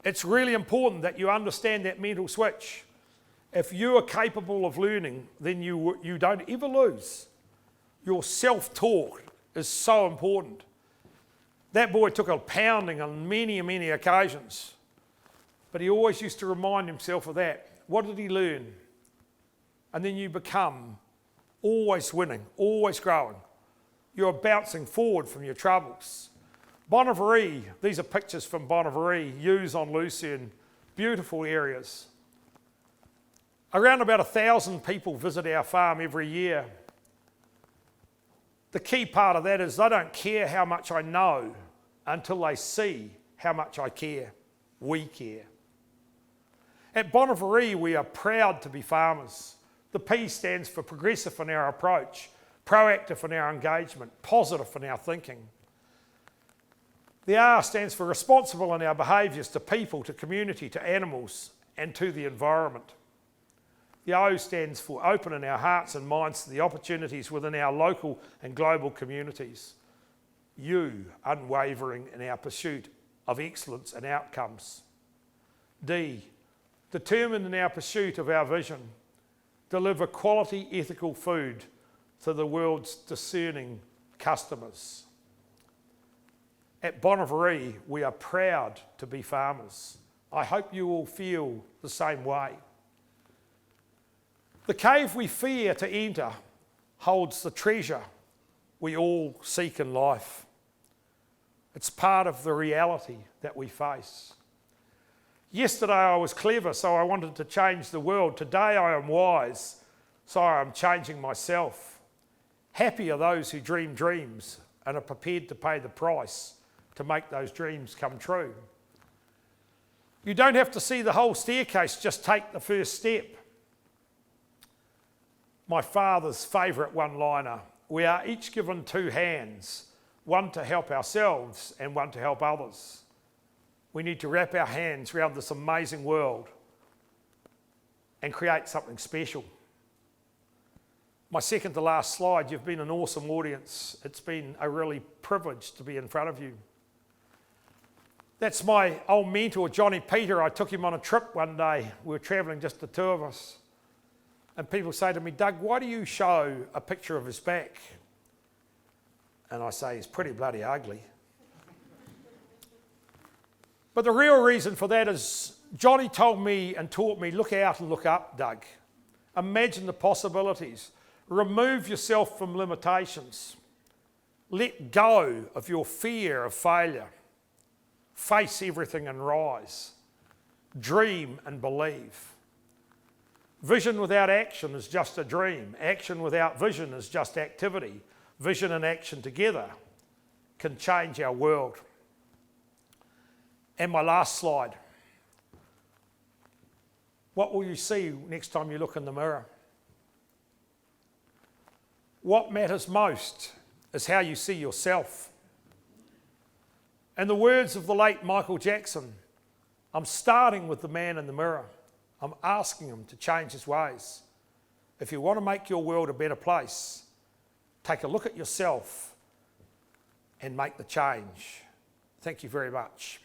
It's really important that you understand that mental switch. If you are capable of learning, then you don't ever lose. Your self-talk is so important. That boy took a pounding on many, many occasions, but he always used to remind himself of that. What did he learn? And then you become always winning, always growing. You're bouncing forward from your troubles. AVERY, these are pictures from AVERY, ewes on Lucerne, beautiful areas. Around about 1,000 people visit our farm every year. The key part of that is they don't care how much I know until they see how much I care. We care. At AVERY, we are proud to be farmers. The P stands for progressive in our approach, proactive in our engagement, positive in our thinking. The R stands for responsible in our behaviours to people, to community, to animals, and to the environment. The O stands for open in our hearts and minds to the opportunities within our local and global communities. U, unwavering in our pursuit of excellence and outcomes. D, determined in our pursuit of our vision, deliver quality ethical food to the world's discerning customers. At AVERY, we are proud to be farmers. I hope you all feel the same way. The cave we fear to enter holds the treasure we all seek in life. It's part of the reality that we face. Yesterday I was clever, so I wanted to change the world. Today I am wise, so I am changing myself. Happy are those who dream dreams and are prepared to pay the price to make those dreams come true. You don't have to see the whole staircase, just take the first step. My father's favourite one-liner, we are each given two hands, one to help ourselves and one to help others. We need to wrap our hands around this amazing world and create something special. My second to last slide, you've been an awesome audience. It's been a really privilege to be in front of you. That's my old mentor, Johnny Peter. I took him on a trip one day. We were travelling, just the two of us. And people say to me, Doug, why do you show a picture of his back? And I say, he's pretty bloody ugly. But the real reason for that is Johnny told me and taught me, look out and look up, Doug. Imagine the possibilities. Remove yourself from limitations. Let go of your fear of failure. Face everything and rise. Dream and believe. Vision without action is just a dream. Action without vision is just activity. Vision and action together can change our world. And my last slide. What will you see next time you look in the mirror? What matters most is how you see yourself. In the words of the late Michael Jackson, I'm starting with the man in the mirror. I'm asking him to change his ways. If you want to make your world a better place, take a look at yourself and make the change. Thank you very much.